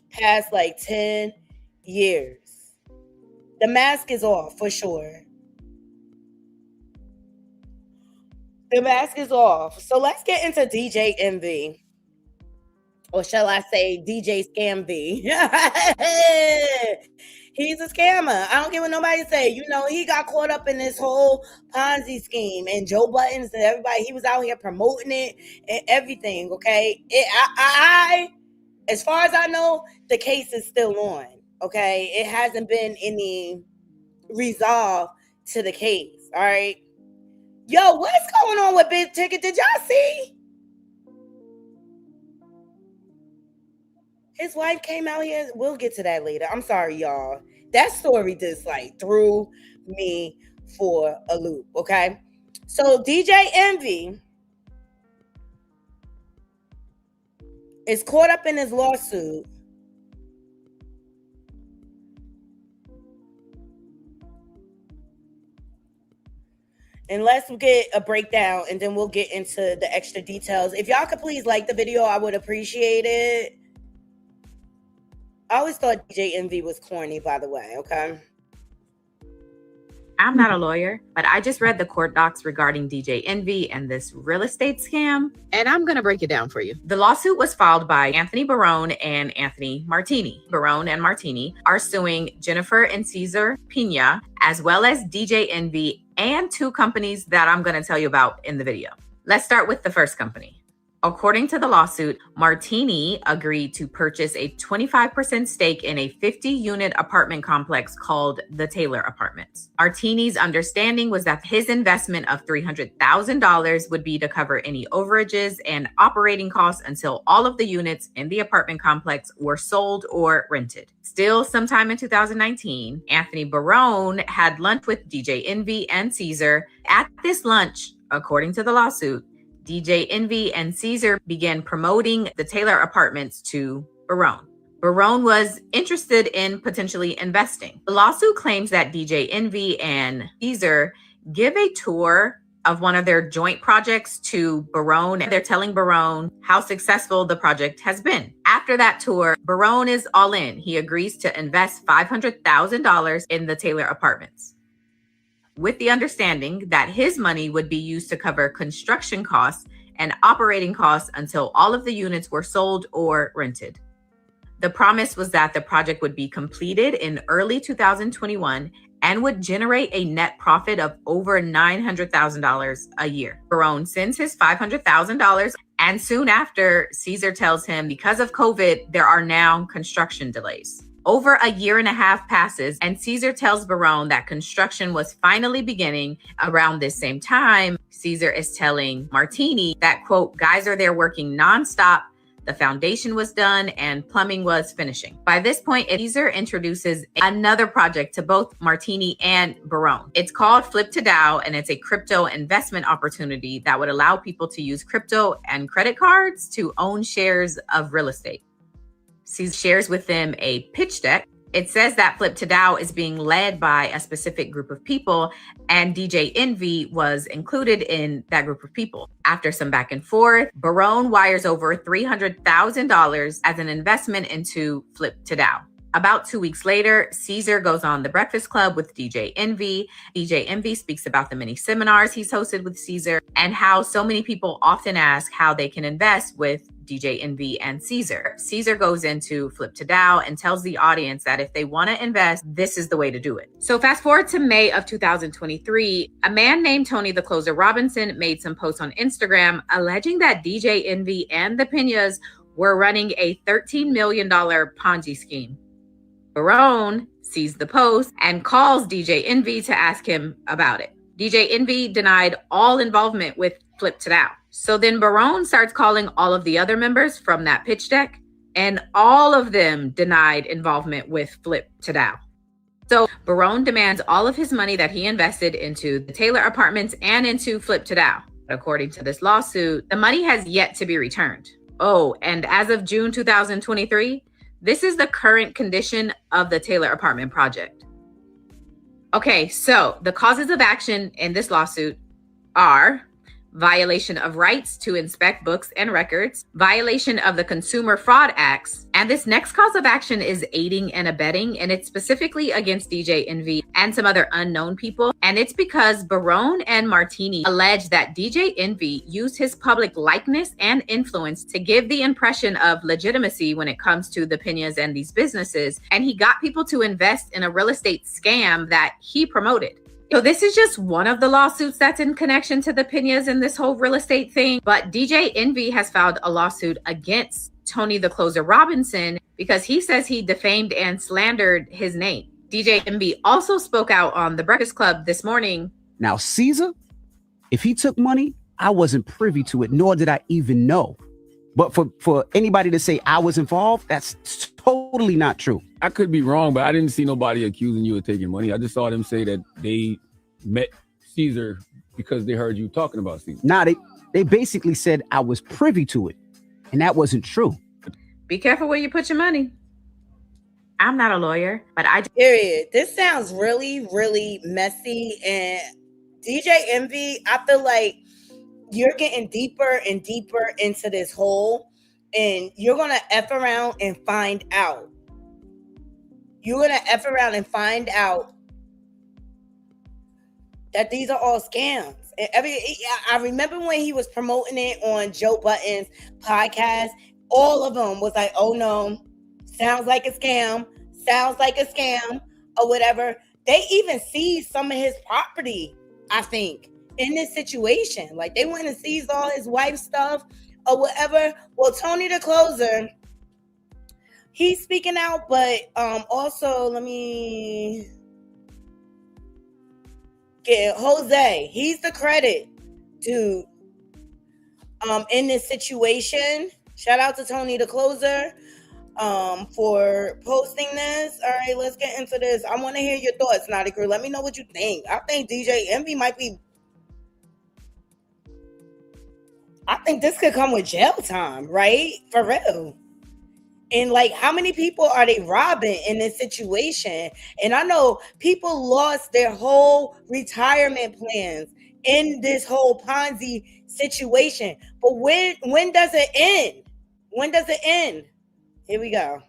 Past like 10 years. The mask is off for sure. The mask is off. So let's get into DJ Envy. Or shall I say DJ Scam V? He's a scammer. I don't care what nobody say. You know, he got caught up in this whole Ponzi scheme, and Joe Buttons and everybody. He was out here promoting it and everything. Okay, as far as I know, the case is still on. Okay, it hasn't been any resolve to the case. All right, yo, what's going on with Big Ticket? Did y'all see? His wife came out here. We'll get to that later. I'm sorry, y'all. That story just like threw me for a loop, okay? So DJ Envy is caught up in his lawsuit. And let's get a breakdown, and then we'll get into the extra details. If y'all could please like the video, I would appreciate it. I always thought DJ Envy was corny, by the way, okay? I'm not a lawyer, but I just read the court docs regarding DJ Envy and this real estate scam. And I'm going to break it down for you. The lawsuit was filed by Anthony Barone and Anthony Martini. Barone and Martini are suing Jennifer and Cesar Pina, as well as DJ Envy and two companies that I'm going to tell you about in the video. Let's start with the first company. According to the lawsuit, Martini agreed to purchase a 25% stake in a 50-unit apartment complex called the Taylor Apartments. Martini's understanding was that his investment of $300,000 would be to cover any overages and operating costs until all of the units in the apartment complex were sold or rented. Still, sometime in 2019, Anthony Barone had lunch with DJ Envy and Cesar. At this lunch, according to the lawsuit, DJ Envy and Cesar began promoting the Taylor Apartments to Barone. Barone was interested in potentially investing. The lawsuit claims that DJ Envy and Cesar give a tour of one of their joint projects to Barone. They're telling Barone how successful the project has been. After that tour, Barone is all in. He agrees to invest $500,000 in the Taylor Apartments. with the understanding that his money would be used to cover construction costs and operating costs until all of the units were sold or rented. The promise was that the project would be completed in early 2021 and would generate a net profit of over $900,000 a year. Barone sends his $500,000, and soon after, Caesar tells him because of COVID, there are now construction delays. Over a year and a half passes, and Caesar tells Barone that construction was finally beginning around this same time. Caesar is telling Martini that, quote, guys are there working nonstop. The foundation was done and plumbing was finishing. By this point, Caesar introduces another project to both Martini and Barone. It's called Flip to DAO, and it's a crypto investment opportunity that would allow people to use crypto and credit cards to own shares of real estate. Caesar shares with them a pitch deck. It says that Flip to DAO is being led by a specific group of people, and DJ Envy was included in that group of people. After some back and forth, Barone wires over $300,000 as an investment into Flip to DAO. About 2 weeks later, Caesar goes on The Breakfast Club with DJ Envy. DJ Envy speaks about the many seminars he's hosted with Caesar and how so many people often ask how they can invest with DJ Envy and Caesar. Caesar goes into Flip to DAO and tells the audience that if they want to invest, this is the way to do it. So fast forward to May of 2023, a man named Tony the Closer Robinson made some posts on Instagram alleging that DJ Envy and the Peñas were running a $13 million Ponzi scheme. Barone sees the post and calls DJ Envy to ask him about it. DJ Envy denied all involvement with Flip to DAO. So then Barone starts calling all of the other members from that pitch deck, and all of them denied involvement with Flip to DAO. So Barone demands all of his money that he invested into the Taylor apartments and into Flip to DAO. According to this lawsuit, the money has yet to be returned. Oh, and as of June 2023, this is the current condition of the Taylor apartment project. Okay, so the causes of action in this lawsuit are violation of rights to inspect books and records, violation of the Consumer Fraud Acts, and this next cause of action is aiding and abetting, and it's specifically against DJ Envy and some other unknown people, and it's because Barone and Martini allege that DJ Envy used his public likeness and influence to give the impression of legitimacy when it comes to the Peñas and these businesses, and he got people to invest in a real estate scam that he promoted. So this is just one of the lawsuits that's in connection to the Peñas and this whole real estate thing. But DJ Envy has filed a lawsuit against Tony the Closer Robinson because he says he defamed and slandered his name. DJ Envy also spoke out on The Breakfast Club this morning. Now, Caesar, if he took money, I wasn't privy to it, nor did I even know. But for anybody to say I was involved, that's totally not true. I could be wrong, but I didn't see nobody accusing you of taking money. I just saw them say that they met Caesar because they heard you talking about Caesar. Nah, they basically said I was privy to it, and that wasn't true. Be careful where you put your money. I'm not a lawyer, but Period. This sounds really, really messy. And DJ Envy, I feel like you're getting deeper and deeper into this hole, and you're going to F around and find out. You're going to F around and find out that these are all scams. And I remember when he was promoting it on Joe Budden's podcast, all of them was like, oh no, sounds like a scam, or whatever. They even seized some of his property, I think, in this situation. Like they went and seized all his wife's stuff or whatever. Well, Tony the Closer, he's speaking out, but also let me get Jose. He's the credit dude in this situation. Shout out to Tony the Closer for posting this. All right, let's get into this. I want to hear your thoughts, Naughty Crew. Let me know what you think. I think DJ Envy might be. I think this could come with jail time, right? For real. And like, how many people are they robbing in this situation? And I know people lost their whole retirement plans in this whole Ponzi situation. But when does it end? When does it end? Here we go.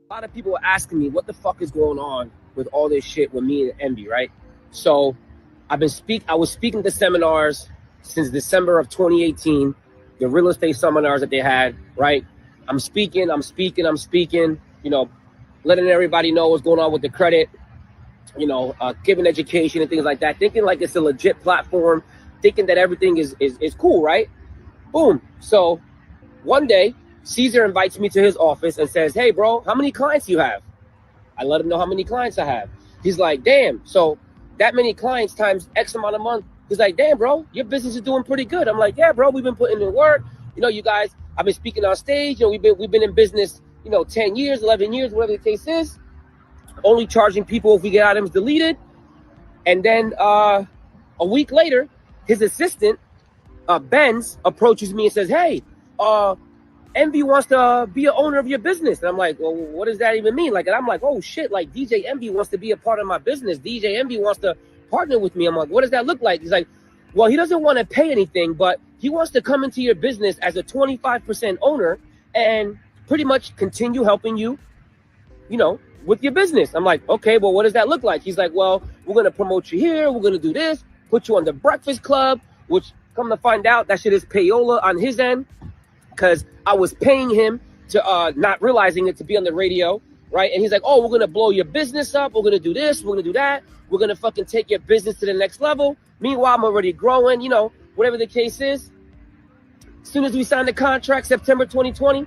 A lot of people are asking me what the fuck is going on with all this shit with me and Envy, right? So I was speaking to seminars since December of 2018, the real estate seminars that they had, right? I'm speaking, you know, letting everybody know what's going on with the credit, you know, giving education and things like that, thinking like it's a legit platform, thinking that everything is cool, right? Boom. So one day, Caesar invites me to his office and says, hey, bro, how many clients do you have? I let him know how many clients I have. He's like, damn, so that many clients times X amount a month. He's like, damn, bro, your business is doing pretty good. I'm like, yeah, bro, we've been putting in work. You know, you guys, I've been speaking on stage. You know, we've been in business, you know, 10 years, 11 years, whatever the case is. Only charging people if we get items deleted. And then a week later, his assistant, Benz, approaches me and says, hey, Envy wants to be an owner of your business. And I'm like, well, what does that even mean? Like, and I'm like, oh shit, like DJ Envy wants to be a part of my business. DJ Envy wants to partner with me. I'm like, what does that look like? He's like, well, he doesn't want to pay anything, but he wants to come into your business as a 25% owner and pretty much continue helping you, you know, with your business. I'm like, okay, well, what does that look like? He's like, well, we're going to promote you here. We're going to do this, put you on the Breakfast Club, which come to find out that shit is payola on his end, because I was paying him to not realizing it to be on the radio, right? And he's like, oh, we're going to blow your business up. We're going to do this. We're going to do that. We're going to fucking take your business to the next level. Meanwhile, I'm already growing, you know, whatever the case is. As soon as we signed the contract, September 2020,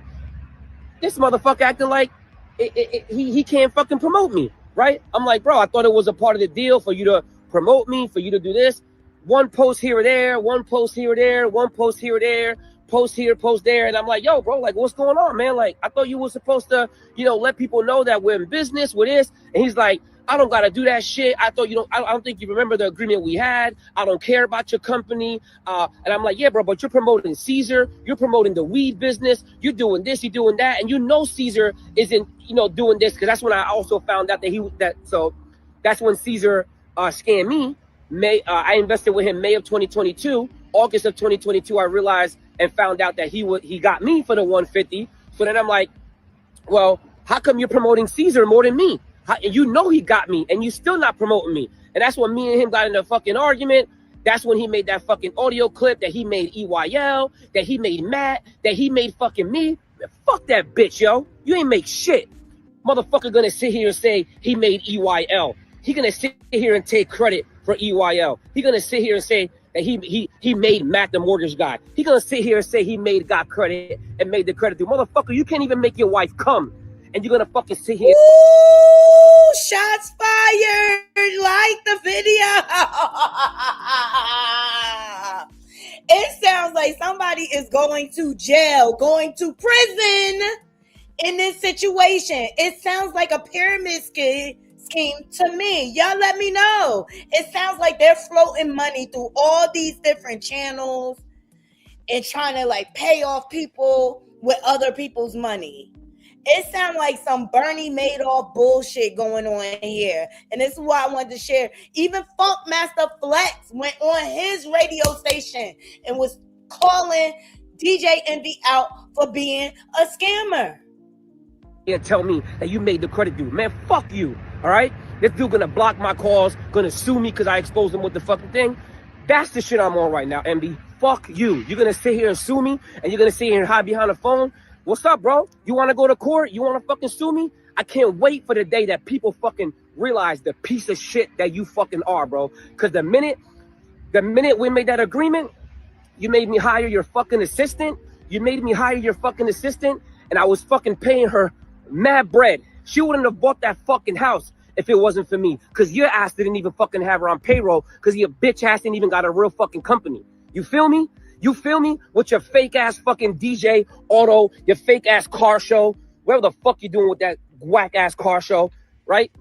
this motherfucker acting like he can't fucking promote me, right? I'm like, bro, I thought it was a part of the deal for you to promote me, for you to do this. One post here or there, one post here or there, one post here or there, post here, post there. And I'm like, yo, bro, like, what's going on, man? Like, I thought you were supposed to, you know, let people know that we're in business with this. And he's like, I don't got to do that shit. I thought I don't think you remember the agreement we had. I don't care about your company. And I'm like, yeah, bro, but you're promoting Caesar. You're promoting the weed business. You're doing this, you're doing that. And you know Caesar isn't, you know, doing this, because that's when I also found out that so that's when Caesar scammed me. I invested with him May of 2022. August of 2022, I realized and found out that he got me for the 150. So then I'm like, well, how come you're promoting Caesar more than me? You know he got me, and you still not promoting me. And that's when me and him got in a fucking argument. That's when he made that fucking audio clip that he made EYL, that he made Matt, that he made fucking me. Man, fuck that bitch, yo. You ain't make shit. Motherfucker gonna sit here and say he made EYL. He gonna sit here and take credit for EYL. He gonna sit here and say that he made Matt the mortgage guy. He gonna sit here and say he got credit and made the credit through. Motherfucker, you can't even make your wife come. And you're gonna fucking sit here. Ooh, shots fired! Like the video. It sounds like somebody is going to jail, going to prison in this situation. It sounds like a pyramid scheme to me. Y'all let me know. It sounds like they're floating money through all these different channels and trying to like pay off people with other people's money. It sounds like some Bernie Madoff bullshit going on here. And this is why I wanted to share. Even Funk Master Flex went on his radio station and was calling DJ Envy out for being a scammer. Yeah, tell me that you made the credit due. Man, fuck you, all right? This dude gonna block my calls, gonna sue me because I exposed him with the fucking thing. That's the shit I'm on right now, Envy. Fuck you. You're gonna sit here and sue me, and you're gonna sit here and hide behind the phone. What's up, bro? You want to go to court? You want to fucking sue me? I can't wait for the day that people fucking realize the piece of shit that you fucking are, bro. Because the minute we made that agreement, you made me hire your fucking assistant. You made me hire your fucking assistant, and I was fucking paying her mad bread. She wouldn't have bought that fucking house if it wasn't for me. Because your ass didn't even fucking have her on payroll, because your bitch ass didn't even got a real fucking company. You feel me? You feel me? With your fake ass fucking DJ auto, your fake ass car show, whatever the fuck you doing with that whack ass car show, right?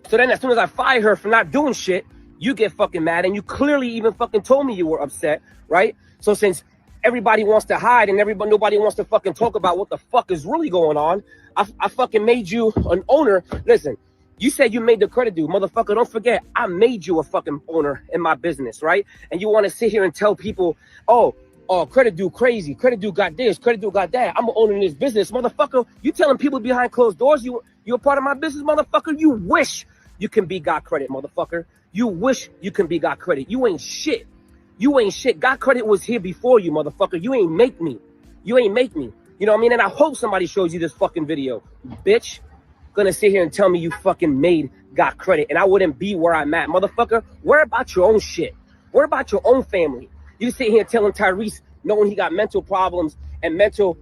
So then as soon as I fire her for not doing shit, you get fucking mad, and you clearly even fucking told me you were upset, right? So since everybody wants to hide and nobody wants to fucking talk about what the fuck is really going on, I fucking made you an owner. Listen, you said you made the credit due. Motherfucker, don't forget, I made you a fucking owner in my business, right? And you want to sit here and tell people, oh, Oh, credit dude crazy. Credit dude got this. Credit dude got that. I'm owning this business, motherfucker. You telling people behind closed doors you're a part of my business, motherfucker? You wish you can be got credit, motherfucker. You wish you can be got credit. You ain't shit. You ain't shit. God credit was here before you, motherfucker. You ain't make me. You ain't make me. You know what I mean? And I hope somebody shows you this fucking video. Bitch, gonna sit here and tell me you fucking made got credit and I wouldn't be where I'm at, motherfucker. Worry about your own shit. Worry about your own family. You sit here telling Tyrese, knowing he got mental problems and mental,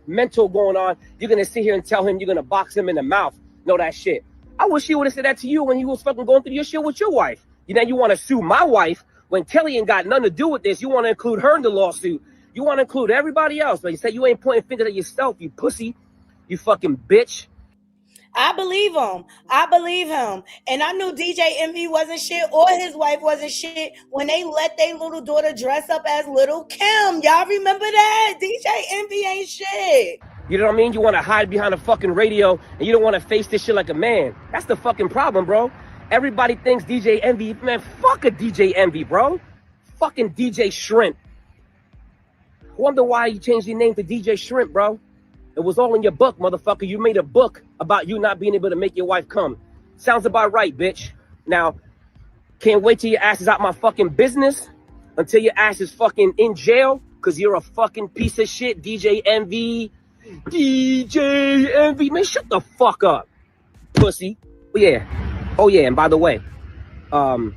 mental going on, you're gonna sit here and tell him you're gonna box him in the mouth. Know that shit. I wish he would have said that to you when you was fucking going through your shit with your wife. You want to sue my wife when Kelly ain't got nothing to do with this. You want to include her in the lawsuit. You want to include everybody else, but you say you ain't pointing fingers at yourself, you pussy, you fucking bitch. I believe him. I believe him. And I knew DJ Envy wasn't shit or his wife wasn't shit when they let their little daughter dress up as Little Kim. Y'all remember that? DJ Envy ain't shit. You know what I mean? You want to hide behind a fucking radio and you don't want to face this shit like a man. That's the fucking problem, bro. Everybody thinks DJ Envy. Man, fuck a DJ Envy, bro. Fucking DJ Shrimp. Wonder why you changed your name to DJ Shrimp, bro. It was all in your book, motherfucker. You made a book about you not being able to make your wife come. Sounds about right, bitch. Now, can't wait till your ass is out my fucking business until your ass is fucking in jail because you're a fucking piece of shit, DJ Envy. DJ Envy. Man, shut the fuck up, pussy. Oh, yeah, and by the way, I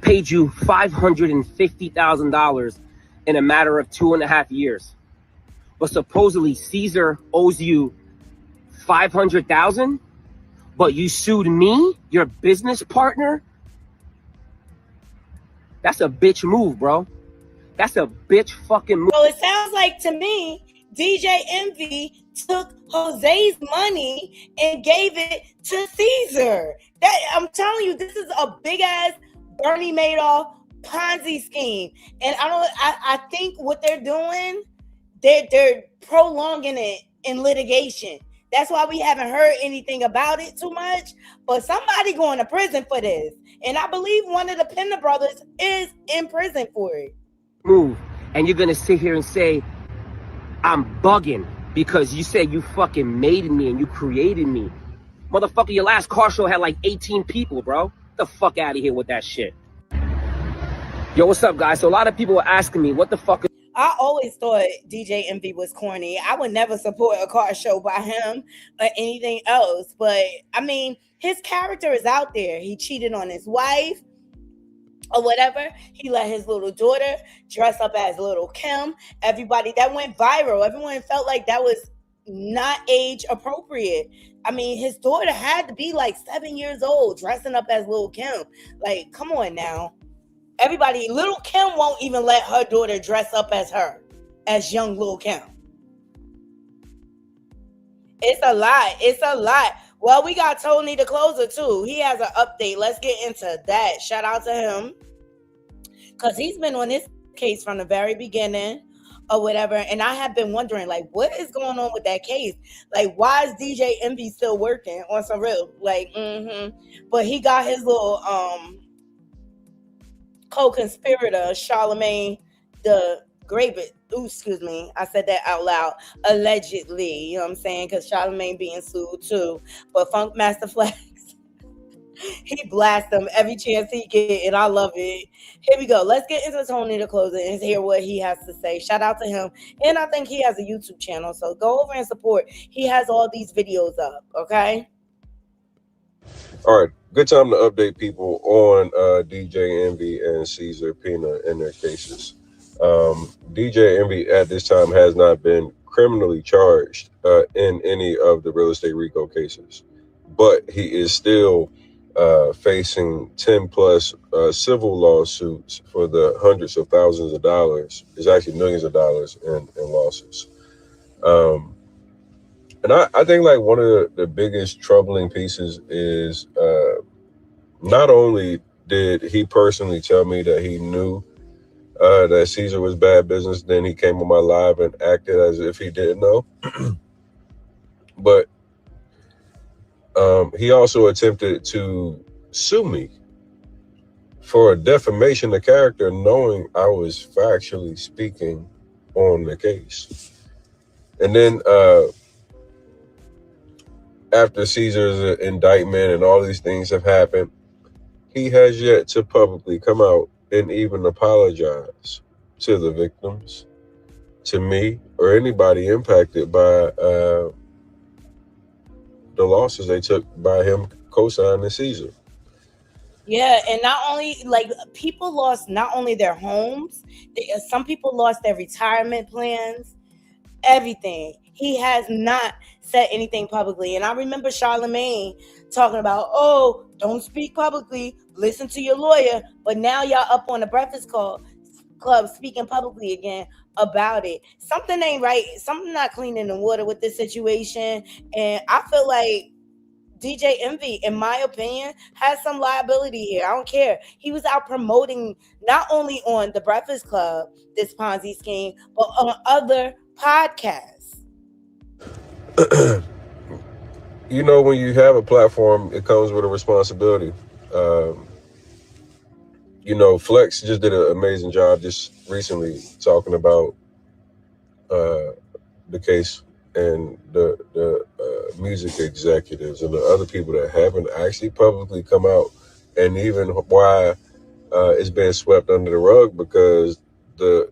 paid you $550,000 in a matter of 2.5 years. But supposedly Caesar owes you $500,000, but you sued me, your business partner? That's a bitch move, bro. That's a bitch fucking move. Well, it sounds like to me, DJ Envy took Jose's money and gave it to Caesar. That I'm telling you, this is a big ass Bernie Madoff Ponzi scheme. And I think what they're doing, they're prolonging it in litigation. That's why we haven't heard anything about it too much. But somebody going to prison for this. And I believe one of the Pender brothers is in prison for it. Move. And you're going to sit here and say, I'm bugging because you said you fucking made me and you created me. Motherfucker, your last car show had like 18 people, bro. Get the fuck out of here with that shit. Yo, what's up, guys? So a lot of people were asking me, what the fuck is... I always thought DJ Envy was corny. I would never support a car show by him or anything else. But, I mean, his character is out there. He cheated on his wife or whatever. He let his little daughter dress up as Little Kim. Everybody, that went viral. Everyone felt like that was not age appropriate. I mean, his daughter had to be like 7 years old dressing up as Little Kim. Like, come on now. Everybody, Little Kim won't even let her daughter dress up as her, as young Little Kim. It's a lot. It's a lot. Well, we got Tony the Closer too. He has an update. Let's get into that. Shout out to him. Because he's been on this case from the very beginning or whatever. And I have been wondering, like, what is going on with that case? Like, why is DJ Envy still working on some real? Like, But he got his little co-conspirator, Charlemagne the Great. Excuse me, I said that out loud. Allegedly, you know what I'm saying? Because Charlemagne being sued too. But Funk Master Flex, he blasts him every chance he get, and I love it. Here we go. Let's get into Tony the Closer and hear what he has to say. Shout out to him. And I think he has a YouTube channel, so go over and support. He has all these videos up, okay? All right. Good time to update people on DJ Envy and Caesar Pina in their cases. DJ Envy at this time has not been criminally charged in any of the real estate RICO cases, but he is still facing 10 plus civil lawsuits for the hundreds of thousands of dollars. It's actually millions of dollars in losses. And I think like one of the biggest troubling pieces is not only did he personally tell me that he knew that Caesar was bad business, then he came on my live and acted as if he didn't know, but he also attempted to sue me for defamation of character, knowing I was factually speaking on the case. And then after Caesar's indictment and all these things have happened, he has yet to publicly come out and even apologize to the victims, to me, or anybody impacted by the losses they took by him co-signing Caesar. Yeah, and not only like people lost not only their homes, some people lost their retirement plans, everything. He has not said anything publicly. And I remember Charlamagne talking about, oh, don't speak publicly, listen to your lawyer. But now y'all up on the Breakfast Club speaking publicly again about it. Something ain't right. Something not clean in the water with this situation. And I feel like DJ Envy, in my opinion, has some liability here. I don't care. He was out promoting not only on the Breakfast Club, this Ponzi scheme, but on other podcasts. You know, when you have a platform, it comes with a responsibility. You know, Flex just did an amazing job just recently talking about the case and the music executives and the other people that haven't actually publicly come out, and even why it's been swept under the rug, because the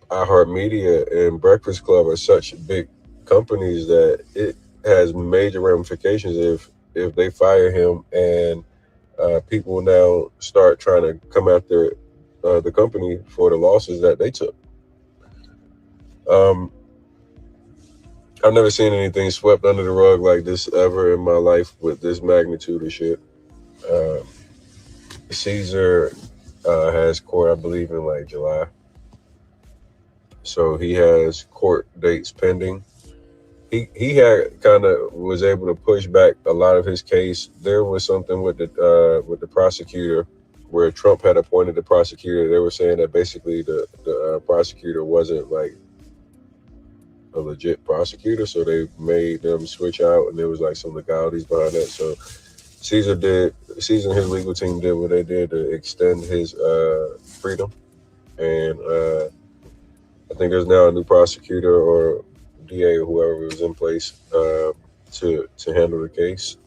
iHeartMedia and Breakfast Club are such big companies that it has major ramifications if they fire him, and people now start trying to come after the company for the losses that they took. I've never seen anything swept under the rug like this ever in my life with this magnitude of shit. Caesar has court, I believe, in like July. So he has court dates pending. He had kind of was able to push back a lot of his case. There was something with the prosecutor where Trump had appointed the prosecutor. They were saying that basically the prosecutor wasn't like a legit prosecutor, so they made them switch out, and there was like some legalities behind that. So Caesar and his legal team did what they did to extend his freedom, and I think there's now a new prosecutor or DA or whoever was in place to handle the case.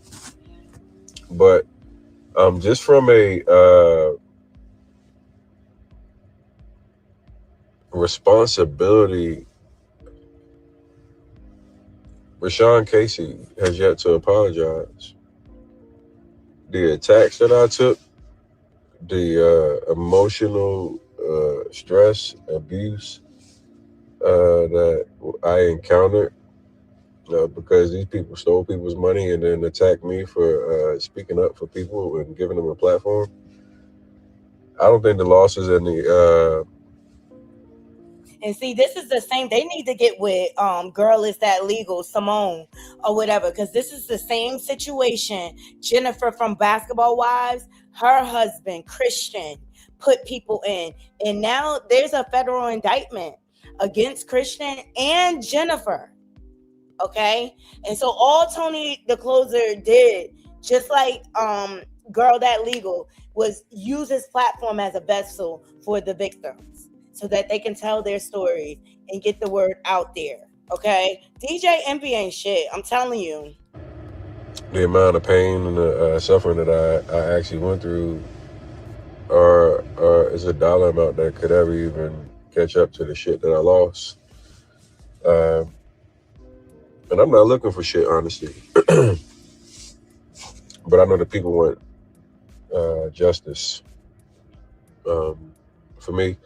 But just from a responsibility, Rashawn Casey has yet to apologize. The attacks that I took, the emotional stress, abuse that I encountered because these people stole people's money and then attacked me for speaking up for people and giving them a platform. I don't think the losses and the And see, this is the same. They need to get with Girl Is That Legal, Simone, or whatever, because this is the same situation. Jennifer from Basketball Wives, her husband, Christian, put people in. And now there's a federal indictment against Christian and Jennifer. Okay? And so all Tony the Closer did, just like Girl That Legal, was use his platform as a vessel for the victims, so that they can tell their stories and get the word out there, okay? DJ Envy ain't shit, I'm telling you. The amount of pain and the suffering that I actually went through is a dollar amount that could ever even catch up to the shit that I lost. And I'm not looking for shit, honestly. But I know that people want justice. For me,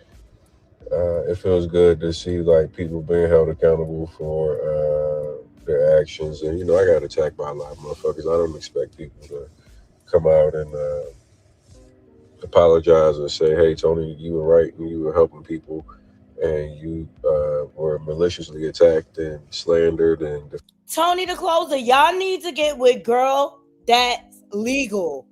it feels good to see like people being held accountable for their actions. And you know, I got attacked by a lot of motherfuckers. I don't expect people to come out and apologize and say, hey, Tony, you were right and you were helping people, and you were maliciously attacked and slandered. And Tony the Closer, y'all need to get with Girl That's Legal.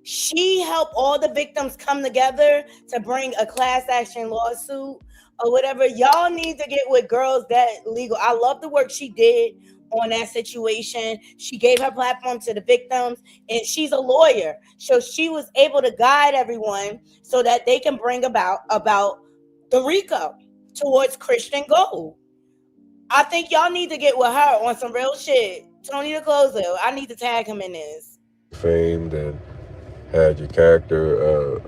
She helped all the victims come together to bring a class action lawsuit or whatever. Y'all need to get with Girls That Legal. I love the work she did on that situation. She gave her platform to the victims, and she's a lawyer. So she was able to guide everyone so that they can bring about the RICO towards Christian Gold. I think y'all need to get with her on some real shit. Tony the Closer, I need to tag him in this. Famed and had your character,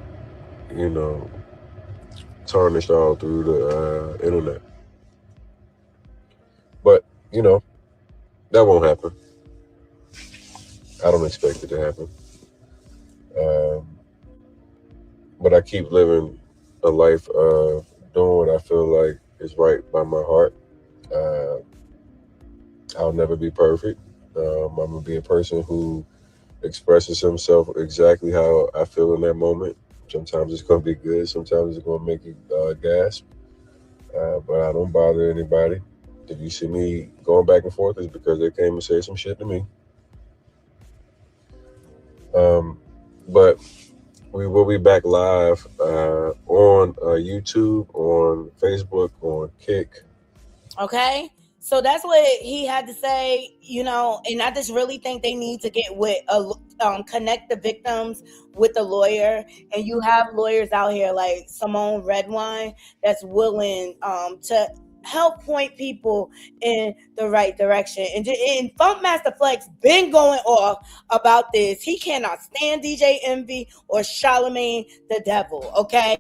tarnished all through the internet. But, that won't happen. I don't expect it to happen. But I keep living a life of doing what I feel like is right by my heart. I'll never be perfect. I'm going to be a person who expresses himself exactly how I feel in that moment. Sometimes it's going to be good. Sometimes it's going to make you gasp. But I don't bother anybody. If you see me going back and forth, it's because they came and said some shit to me. But we will be back live on YouTube, on Facebook, on Kick. Okay? So that's what he had to say, and I just really think they need to get with connect the victims with a lawyer. And you have lawyers out here like Simone Redwine that's willing to help point people in the right direction. And Funkmaster Flex been going off about this. He cannot stand DJ Envy or Charlamagne the Devil, okay?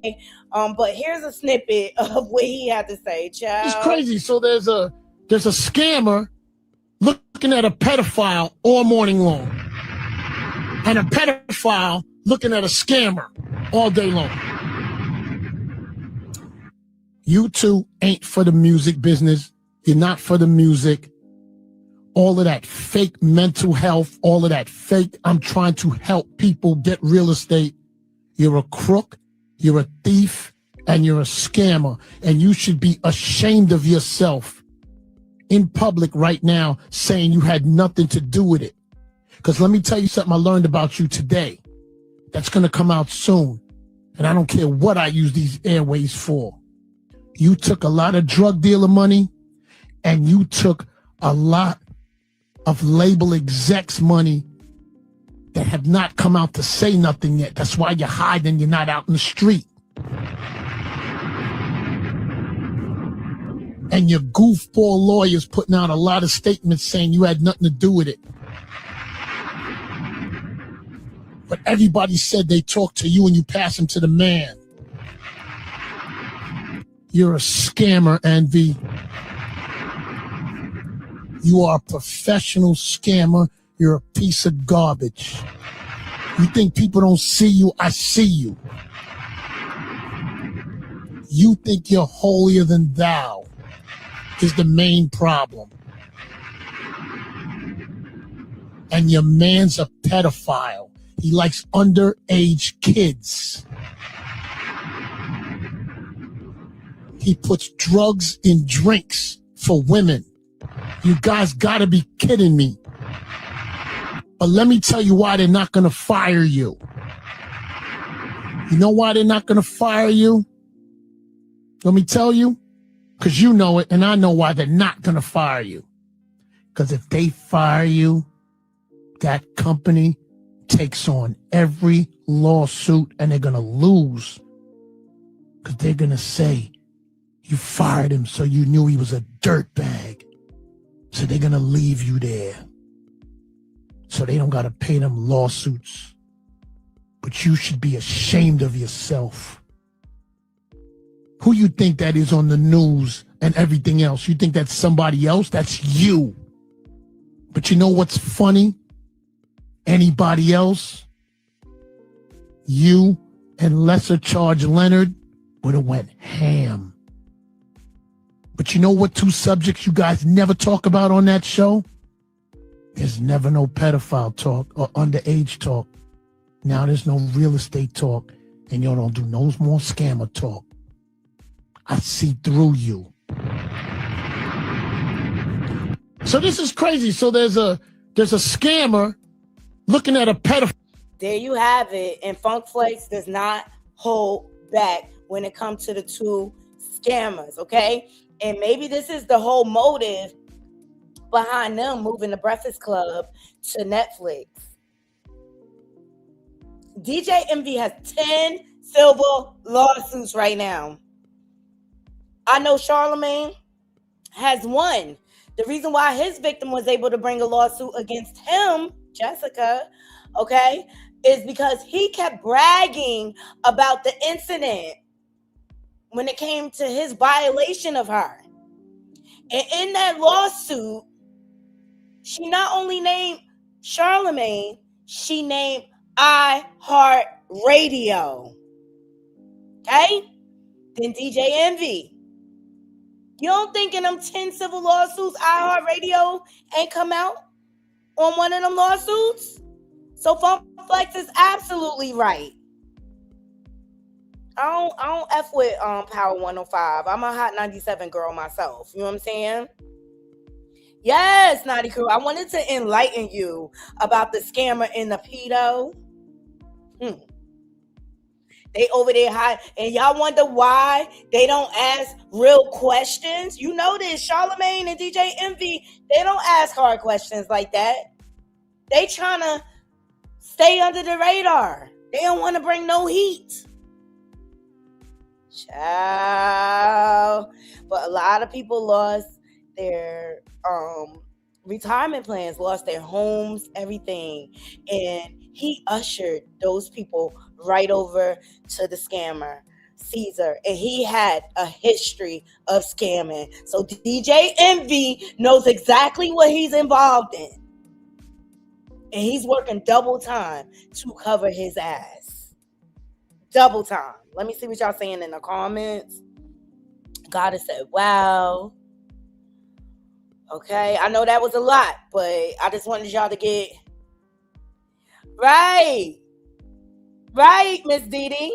But here's a snippet of what he had to say, child. It's crazy. So there's a scammer looking at a pedophile all morning long. And a pedophile looking at a scammer all day long. You two ain't for the music business. You're not for the music. All of that fake mental health, all of that fake, I'm trying to help people get real estate. You're a crook, you're a thief, and you're a scammer. And you should be ashamed of yourself in public right now saying you had nothing to do with it. Because let me tell you something I learned about you today that's going to come out soon. And I don't care what I use these airways for. You took a lot of drug dealer money and you took a lot of label execs money that have not come out to say nothing yet. That's why you're hiding. You're not out in the street. And your goofball lawyers putting out a lot of statements saying you had nothing to do with it. But everybody said they talked to you and you pass them to the man. You're a scammer, Envy. You are a professional scammer. You're a piece of garbage. You think people don't see you? I see you. You think you're holier than thou is the main problem. And your man's a pedophile. He likes underage kids. He puts drugs in drinks for women. You guys gotta be kidding me. But let me tell you why they're not gonna fire you. You know why they're not gonna fire you? Let me tell you. Because you know it, and I know why they're not gonna fire you. Because if they fire you, that company takes on every lawsuit and they're gonna lose. Because they're gonna say, you fired him so you knew he was a dirtbag. So they're gonna leave you there. So they don't gotta pay them lawsuits. But you should be ashamed of yourself. Who you think that is on the news and everything else? You think that's somebody else? That's you. But you know what's funny? Anybody else? You and Lesser Charge Leonard would have went ham. But you know what two subjects you guys never talk about on that show? There's never no pedophile talk or underage talk. Now there's no real estate talk. And y'all don't do no more scammer talk. I see through you. So this is crazy. So there's a scammer looking at a pedophile. There you have it. And Funk Flex does not hold back when it comes to the two scammers, okay? And maybe this is the whole motive behind them moving the Breakfast Club to Netflix. DJ Envy has 10 civil lawsuits right now. I know Charlemagne has one. The reason why his victim was able to bring a lawsuit against him, Jessica, okay, is because he kept bragging about the incident when it came to his violation of her. And in that lawsuit, she not only named Charlemagne, she named iHeartRadio. Okay? Then DJ Envy. You don't think in them 10 civil lawsuits, iHeartRadio ain't come out on one of them lawsuits? So Funk Flex is absolutely right. I don't F with Power 105. I'm a Hot 97 girl myself. You know what I'm saying? Yes, Naughty Crew. I wanted to enlighten you about the scammer and the pedo. They over there high, and y'all wonder why they don't ask real questions. You know this, Charlemagne and DJ Envy, they don't ask hard questions like that. They trying to stay under the radar. They don't want to bring no heat. Child. But a lot of people lost their retirement plans, lost their homes, everything. And he ushered those people right over to the scammer, Caesar. And he had a history of scamming. So DJ Envy knows exactly what he's involved in. And he's working double time to cover his ass. Double time. Let me see what y'all saying in the comments. Goddess said, wow. Okay, I know that was a lot, but I just wanted y'all to get right, Miss Didi.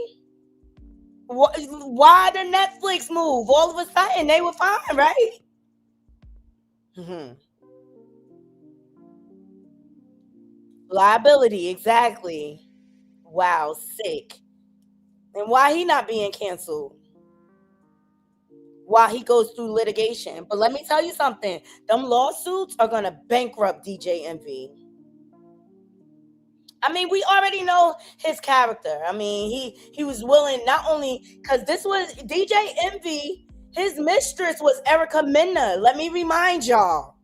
Why the Netflix move? All of a sudden, they were fine, right? Liability, exactly. Wow, sick. And why he not being canceled? While he goes through litigation. But let me tell you something. Them lawsuits are going to bankrupt DJ Envy. I mean, we already know his character. I mean, he was willing not only... Because this was... DJ Envy, his mistress was Erica Mena. Let me remind y'all.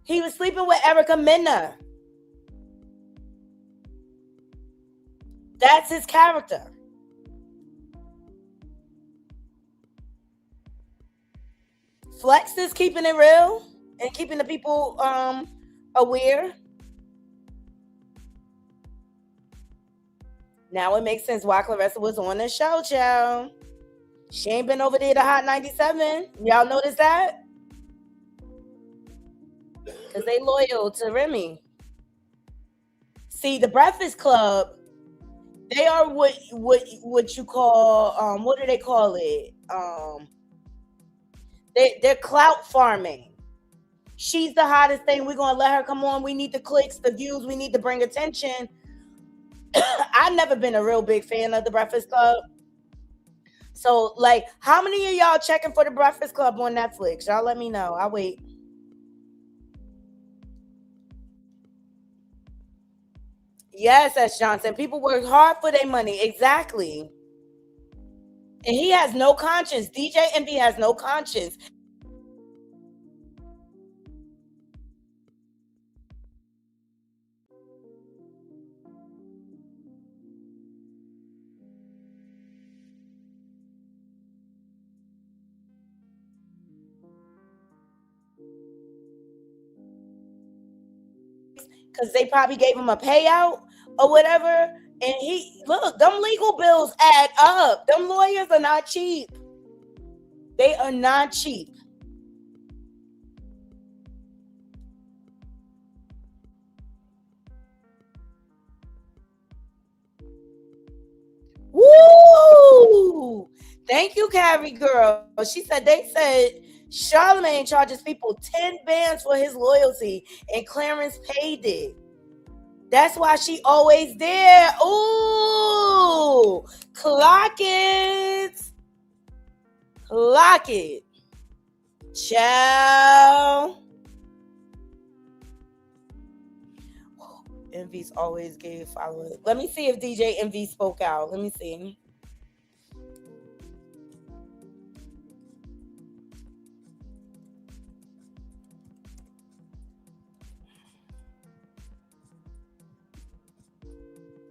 He was sleeping with Erica Mena. That's his character. Flex is keeping it real and keeping the people aware. Now it makes sense why Claressa was on the show, child. She ain't been over there to Hot 97. Y'all notice that? Because they loyal to Remy. See, the Breakfast Club, they are what you call, what do they call it? They're clout farming. She's the hottest thing. We're going to let her come on. We need the clicks, the views. We need to bring attention. I've never been a real big fan of the Breakfast Club. So, like, how many of y'all checking for the Breakfast Club on Netflix? Y'all let me know. I'll wait. Yes, S. Johnson. People work hard for their money. Exactly. And he has no conscience. DJ Envy has no conscience. Because they probably gave him a payout or whatever. And look, them legal bills add up. Them lawyers are not cheap. They are not cheap. Woo! Thank you, Carrie girl. She said they said Charlemagne charges people 10 bands for his loyalty, and Clarence paid it. That's why she always there. Ooh, clock it. Clock it. Ciao. Envy's always gave followers. Let me see if DJ Envy spoke out. Let me see.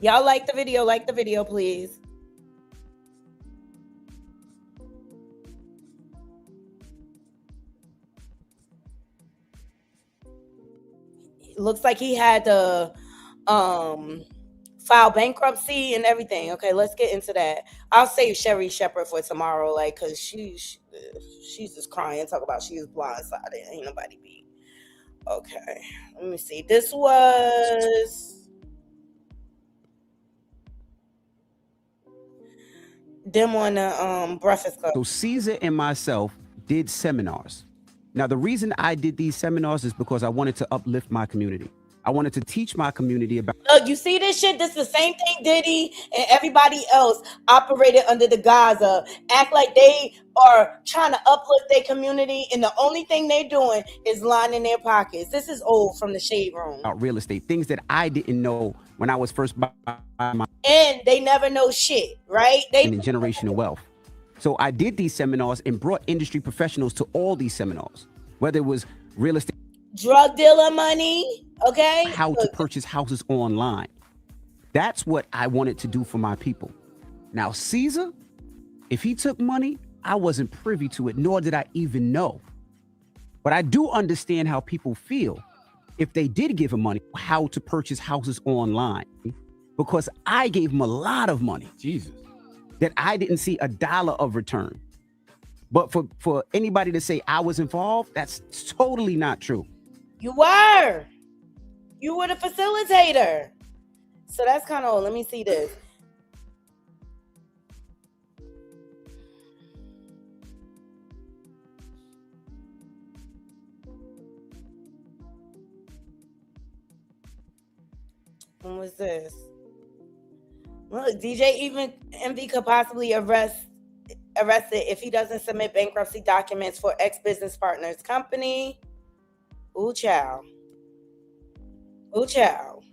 Y'all like the video? Like the video, please. It looks like he had to file bankruptcy and everything. Okay, let's get into that. I'll save Sherry Shepherd for tomorrow, like, cause she's just crying, talk about she was blindsided. Ain't nobody beat. Okay, let me see. This was them on the Breakfast Club. So Caesar and myself did seminars. Now, the reason I did these seminars is because I wanted to uplift my community. I wanted to teach my community about. Look, you see this shit? This is the same thing Diddy and everybody else operated under the guise of act like they are trying to uplift their community, and the only thing they're doing is lining their pockets. This is old from the Shade Room. About real estate, things that I didn't know when I was first buying my. And they never know shit, right? They And generational wealth. So I did these seminars and brought industry professionals to all these seminars, whether it was real estate, drug dealer money, okay? how to purchase houses online. That's what I wanted to do for my people. Now, Caesar, if he took money, I wasn't privy to it, nor did I even know. But I do understand how people feel if they did give him money, how to purchase houses online, because I gave him a lot of money. Jesus. That I didn't see a dollar of return. But for anybody to say I was involved, that's totally not true. You were the facilitator. So that's kind of old. Let me see this. When was this? Look, DJ even Envy could possibly arrested if he doesn't submit bankruptcy documents for ex-business partner's company. Ooh, child. Ooh, child.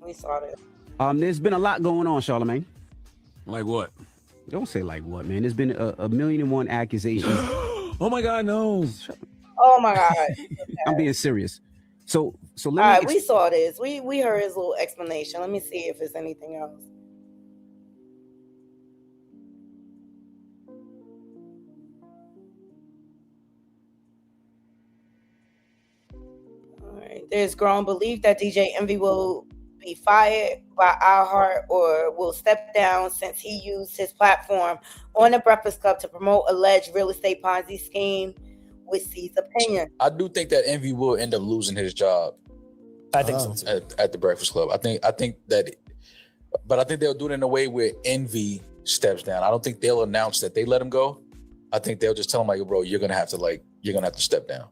We saw this. There's been a lot going on, Charlamagne. Like what? Don't say like what, man. There's been a million and one accusations. Oh my God, no. Oh my God. I'm being serious. So let me. All right, we saw this. We heard his little explanation. Let me see if there's anything else. All right. There's growing belief that DJ Envy will be fired by iHeart or will step down since he used his platform on the Breakfast Club to promote alleged real estate Ponzi scheme with C's opinion. I do think that Envy will end up losing his job. I think so too. At the Breakfast Club. I think that, but I think they'll do it in a way where Envy steps down. I don't think they'll announce that they let him go. I think they'll just tell him like, bro, you're gonna have to step down.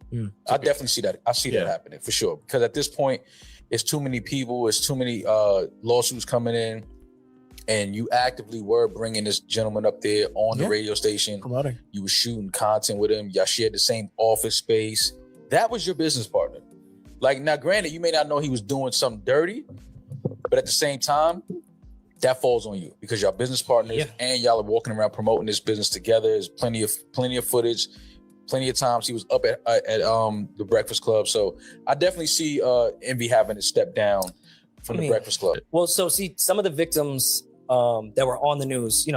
I definitely see that. I see that happening for sure. Because at this point, it's too many people, it's too many lawsuits coming in, and you actively were bringing this gentleman up there on the radio station. Promoting. You were shooting content with him. Y'all shared the same office space. That was your business partner. Like, now, granted, you may not know he was doing something dirty, but at the same time, that falls on you because y'all business partners and y'all are walking around promoting this business together. There's plenty of footage, plenty of times he was up at the Breakfast Club. So I definitely see Envy having to step down from the Breakfast Club. Well, so see, some of the victims that were on the news,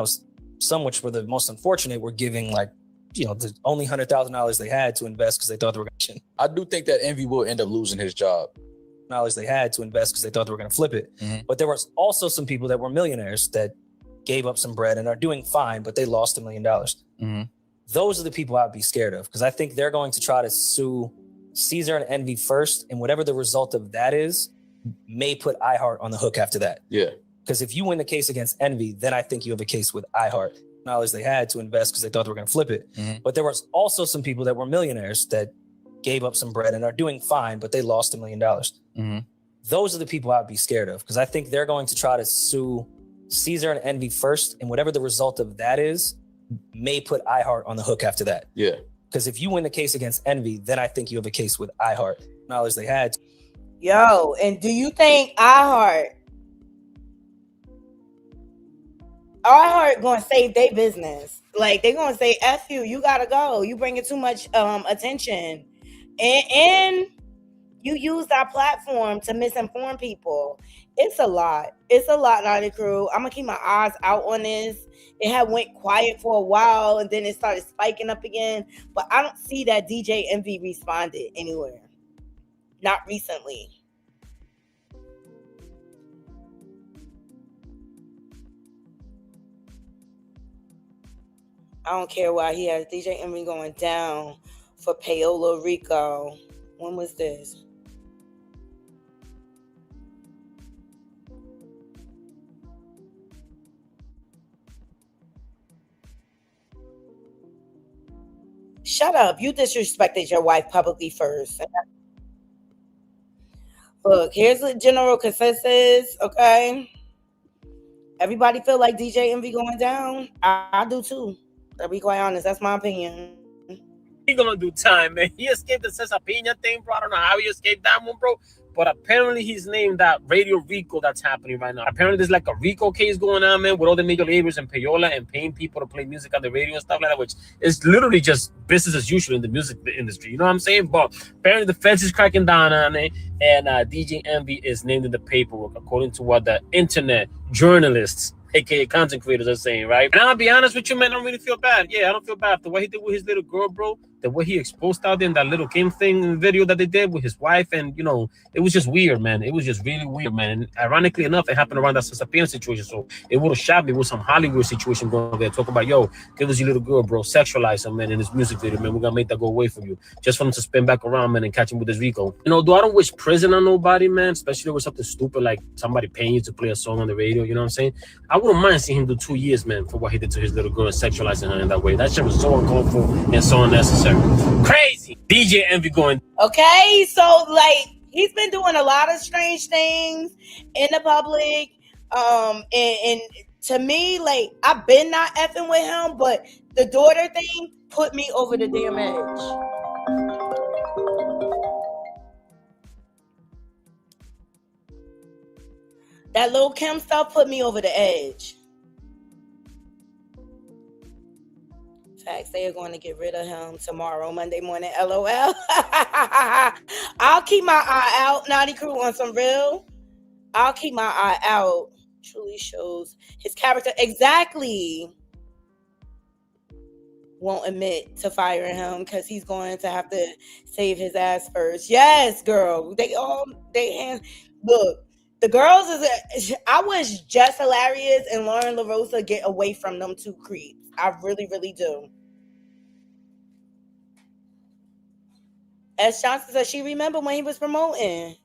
some which were the most unfortunate were giving the only $100,000 they had to invest because they thought they were going to. I do think that Envy will end up losing his job. Knowledge they had to invest because they thought they were going to flip it. But there was also some people that were millionaires that gave up some bread and are doing fine, but they lost $1 million. Those are the people I'd be scared of because I think they're going to try to sue Caesar and Envy first, and whatever the result of that is, may put iHeart on the hook after that. Yeah. Because if you win the case against Envy, then I think you have a case with iHeart. Knowledge they had to invest because they thought they were going to flip it. But there was also some people that were millionaires that gave up some bread and are doing fine, but they lost $1 million. Those are the people I'd be scared of because I think they're going to try to sue Caesar and Envy first, and whatever the result of that is, may put iHeart on the hook after that. Yeah. Because if you win the case against Envy, then I think you have a case with iHeart. Knowledge they had. Yo, and do you think iHeart gonna save their business? Like, they gonna say, F you gotta go. You bringing too much attention. And you used our platform to misinform people. It's a lot. It's a lot, Naughty Crew. I'm gonna keep my eyes out on this. It had went quiet for a while, and then it started spiking up again. But I don't see that DJ Envy responded anywhere. Not recently. I don't care why he has DJ Envy going down for Paola Rico. When was this? Shut up. You disrespected your wife publicly first. Look, here's the general consensus, okay? Everybody feel like DJ Envy going down. I do too. To be quite honest, that's my opinion. He gonna do time, man. He escaped the Cesar Pina thing, bro. I don't know how he escaped that one, bro. But apparently he's named that Radio Rico that's happening right now. Apparently there's like a Rico case going on, man, with all the major labels and Payola and paying people to play music on the radio and stuff like that, which is literally just business as usual in the music industry. You know what I'm saying? But apparently the feds is cracking down on it, and DJ Envy is named in the paperwork, according to what the internet journalists, aka content creators, are saying, right? And I'll be honest with you, man, I don't really feel bad. Yeah, I don't feel bad. The way he did with his little girl, bro, the way he exposed out there in that little Kim thing video that they did with his wife, and you know, it was just weird, man. It was just really weird, man. And ironically enough, it happened around that Cesar situation, so it would have shot me with some Hollywood situation going there, talking about, yo, give us your little girl, bro, sexualize her, man, in this music video, man. We're gonna make that go away from you, just for him to spin back around, man, and catch him with his Rico. You know, though I don't wish prison on nobody, man, especially with something stupid like somebody paying you to play a song on the radio. You know what I'm saying? I wouldn't mind seeing him do 2 years, man, for what he did to his little girl and sexualizing her in that way. That shit was so uncalled for and so unnecessary. Crazy. DJ Envy going. Okay, so like he's been doing a lot of strange things in the public. And to me, like, I've been not effing with him, but the daughter thing put me over the damn edge. That little Kim stuff put me over the edge. Facts, they are going to get rid of him tomorrow, Monday morning, LOL. I'll keep my eye out, Naughty Crew, on some real. I'll keep my eye out. Truly shows his character. Exactly. Won't admit to firing him because he's going to have to save his ass first. Yes, girl. They hands. Look, the girls I wish Jess Hilarious and Lauren LaRosa get away from them two creeps. I really, really do. As Johnson said, she remembered when he was promoting.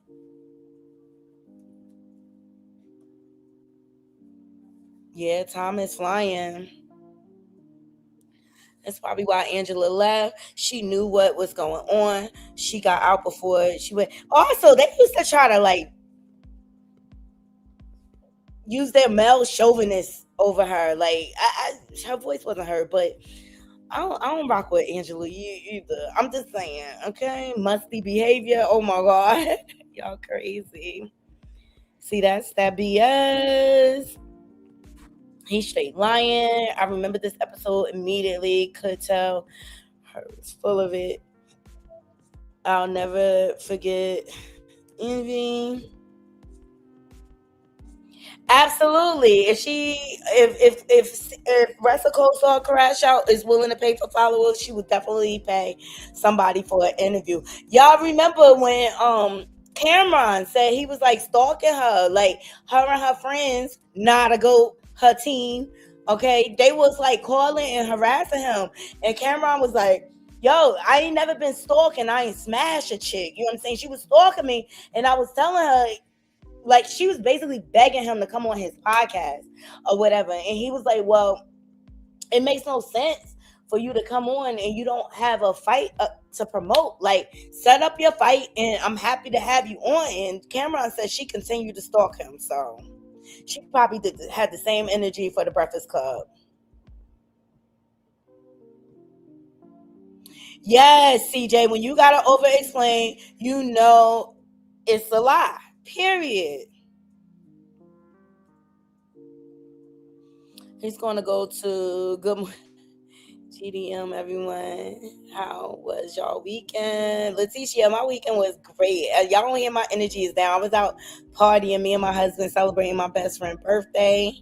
Yeah, time is flying. That's probably why Angela left. She knew what was going on. She got out before she went. Also, they used to try to like use their male chauvinists over her. Like, her voice wasn't heard, but I don't rock with Angela either. I'm just saying, okay? Musty behavior. Oh my God. Y'all crazy. See, that's that BS. He's straight lying. I remember this episode immediately. Could tell her was full of it. I'll never forget Envy. Absolutely. If Ressa Coleslaw Crash Out is willing to pay for followers, she would definitely pay somebody for an interview. Y'all remember when Cameron said he was like stalking her, like her and her friends, her team, okay? They was like calling and harassing him. And Cameron was like, yo, I ain't never been stalking. I ain't smashed a chick. You know what I'm saying? She was stalking me. And I was telling her, like, she was basically begging him to come on his podcast or whatever. And he was like, well, it makes no sense for you to come on and you don't have a fight to promote. Like, set up your fight and I'm happy to have you on. And Cameron said she continued to stalk him. So she probably had the same energy for the Breakfast Club. Yes, CJ, when you gotta over explain, you know it's a lie. Period. He's gonna go to good GDM, everyone. How was y'all weekend? Leticia, my weekend was great. Y'all don't hear my energy is down. I was out partying, me and my husband celebrating my best friend's birthday.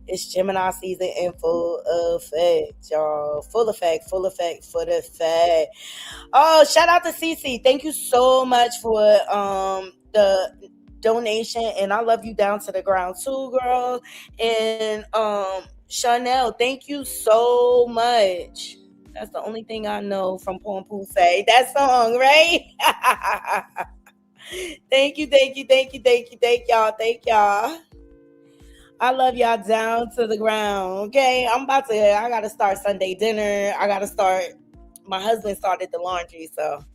It's Gemini season in full effect, y'all. Full effect. Oh, shout out to Cece. Thank you so much for the donation, and I love you down to the ground too, girl. And Chanel, thank you so much. That's the only thing I know from Papoose. That song, right? Thank you, y'all. I love y'all down to the ground. Okay, I gotta start Sunday dinner. My husband started the laundry, so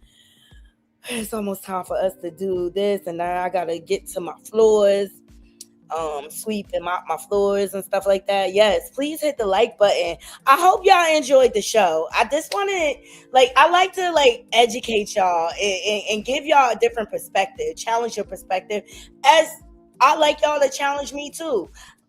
it's almost time for us to do this. And now I gotta get to my floors, sweep and mop my floors and stuff like that. Yes, please hit the like button. I hope y'all enjoyed the show. I just wanted, I like to educate y'all and give y'all a different perspective, challenge your perspective, as I like y'all to challenge me too.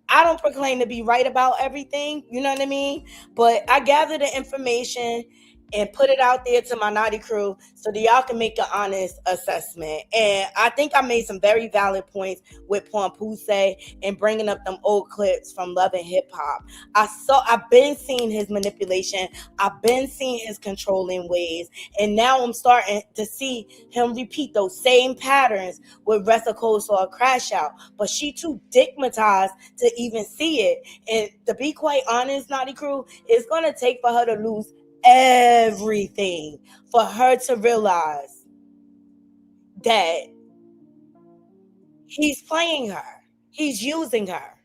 I don't proclaim to be right about everything, you know what I mean? But I gather the information and put it out there to my naughty crew so that y'all can make an honest assessment. And I think I made some very valid points with Papoose and bringing up them old clips from Love and Hip Hop. I've been seeing his manipulation. I've been seeing his controlling ways. And now I'm starting to see him repeat those same patterns with Ressa Coleslaw Crash Out. But she too digmatized to even see it. And to be quite honest, naughty crew, it's going to take for her to lose everything for her to realize that he's playing her, he's using her.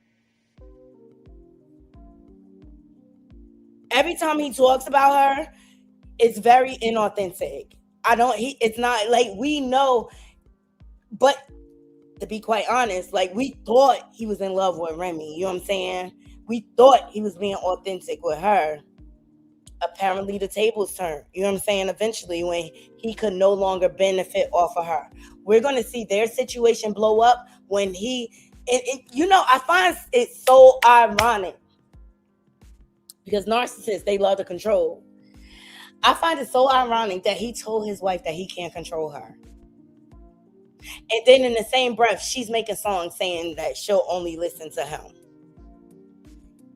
Every time he talks about her, it's very inauthentic. It's not like we know, but to be quite honest, we thought he was in love with Remy, you know what I'm saying? We thought he was being authentic with her. Apparently the tables turned, you know what I'm saying, eventually when he could no longer benefit off of her. We're going to see their situation blow up when I find it so ironic because narcissists, they love to control. I find it so ironic that he told his wife that he can't control her. And then in the same breath, she's making songs saying that she'll only listen to him.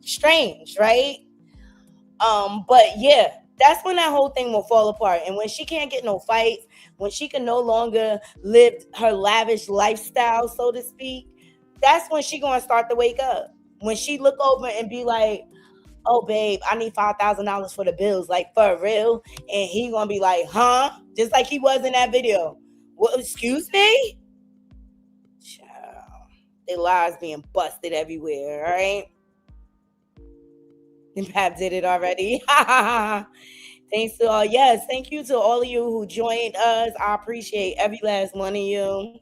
Strange, right? But yeah, that's when that whole thing will fall apart. And when she can't get no fights, when she can no longer live her lavish lifestyle, so to speak, that's when she gonna start to wake up. When she look over and be like, oh babe, I need $5,000 for the bills, for real. And he gonna be like, huh? Just like he was in that video. Well, excuse me? Child, their lies being busted everywhere, all right? And Pap did it already. Thanks to all. Yes, thank you to all of you who joined us. I appreciate every last one of you.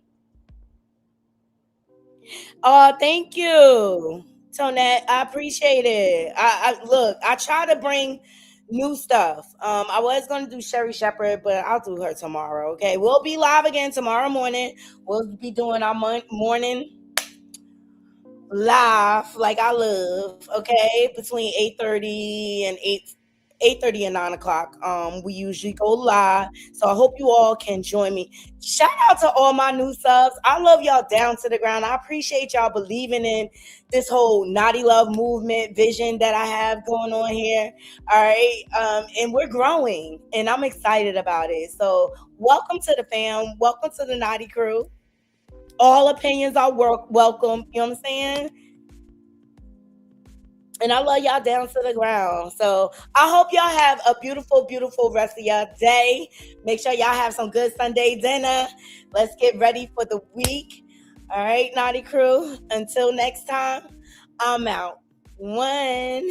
Oh, thank you, Tonette. I appreciate it. I try to bring new stuff. I was going to do Sherry Shepherd, but I'll do her tomorrow. Okay, we'll be live again tomorrow morning. We'll be doing our morning live like I love, okay, between 8:30 and 8:30 and 9 o'clock. We usually go live, so I hope you all can join me. Shout out to all my new subs. I love y'all down to the ground. I appreciate y'all believing in this whole naughty love movement vision that I have going on here. All right, and we're growing, and I'm excited about it. So welcome to the fam. Welcome to the naughty crew. All opinions are welcome. You know what I'm saying? And I love y'all down to the ground. So I hope y'all have a beautiful, beautiful rest of y'all day. Make sure y'all have some good Sunday dinner. Let's get ready for the week. All right, naughty crew. Until next time, I'm out. 1.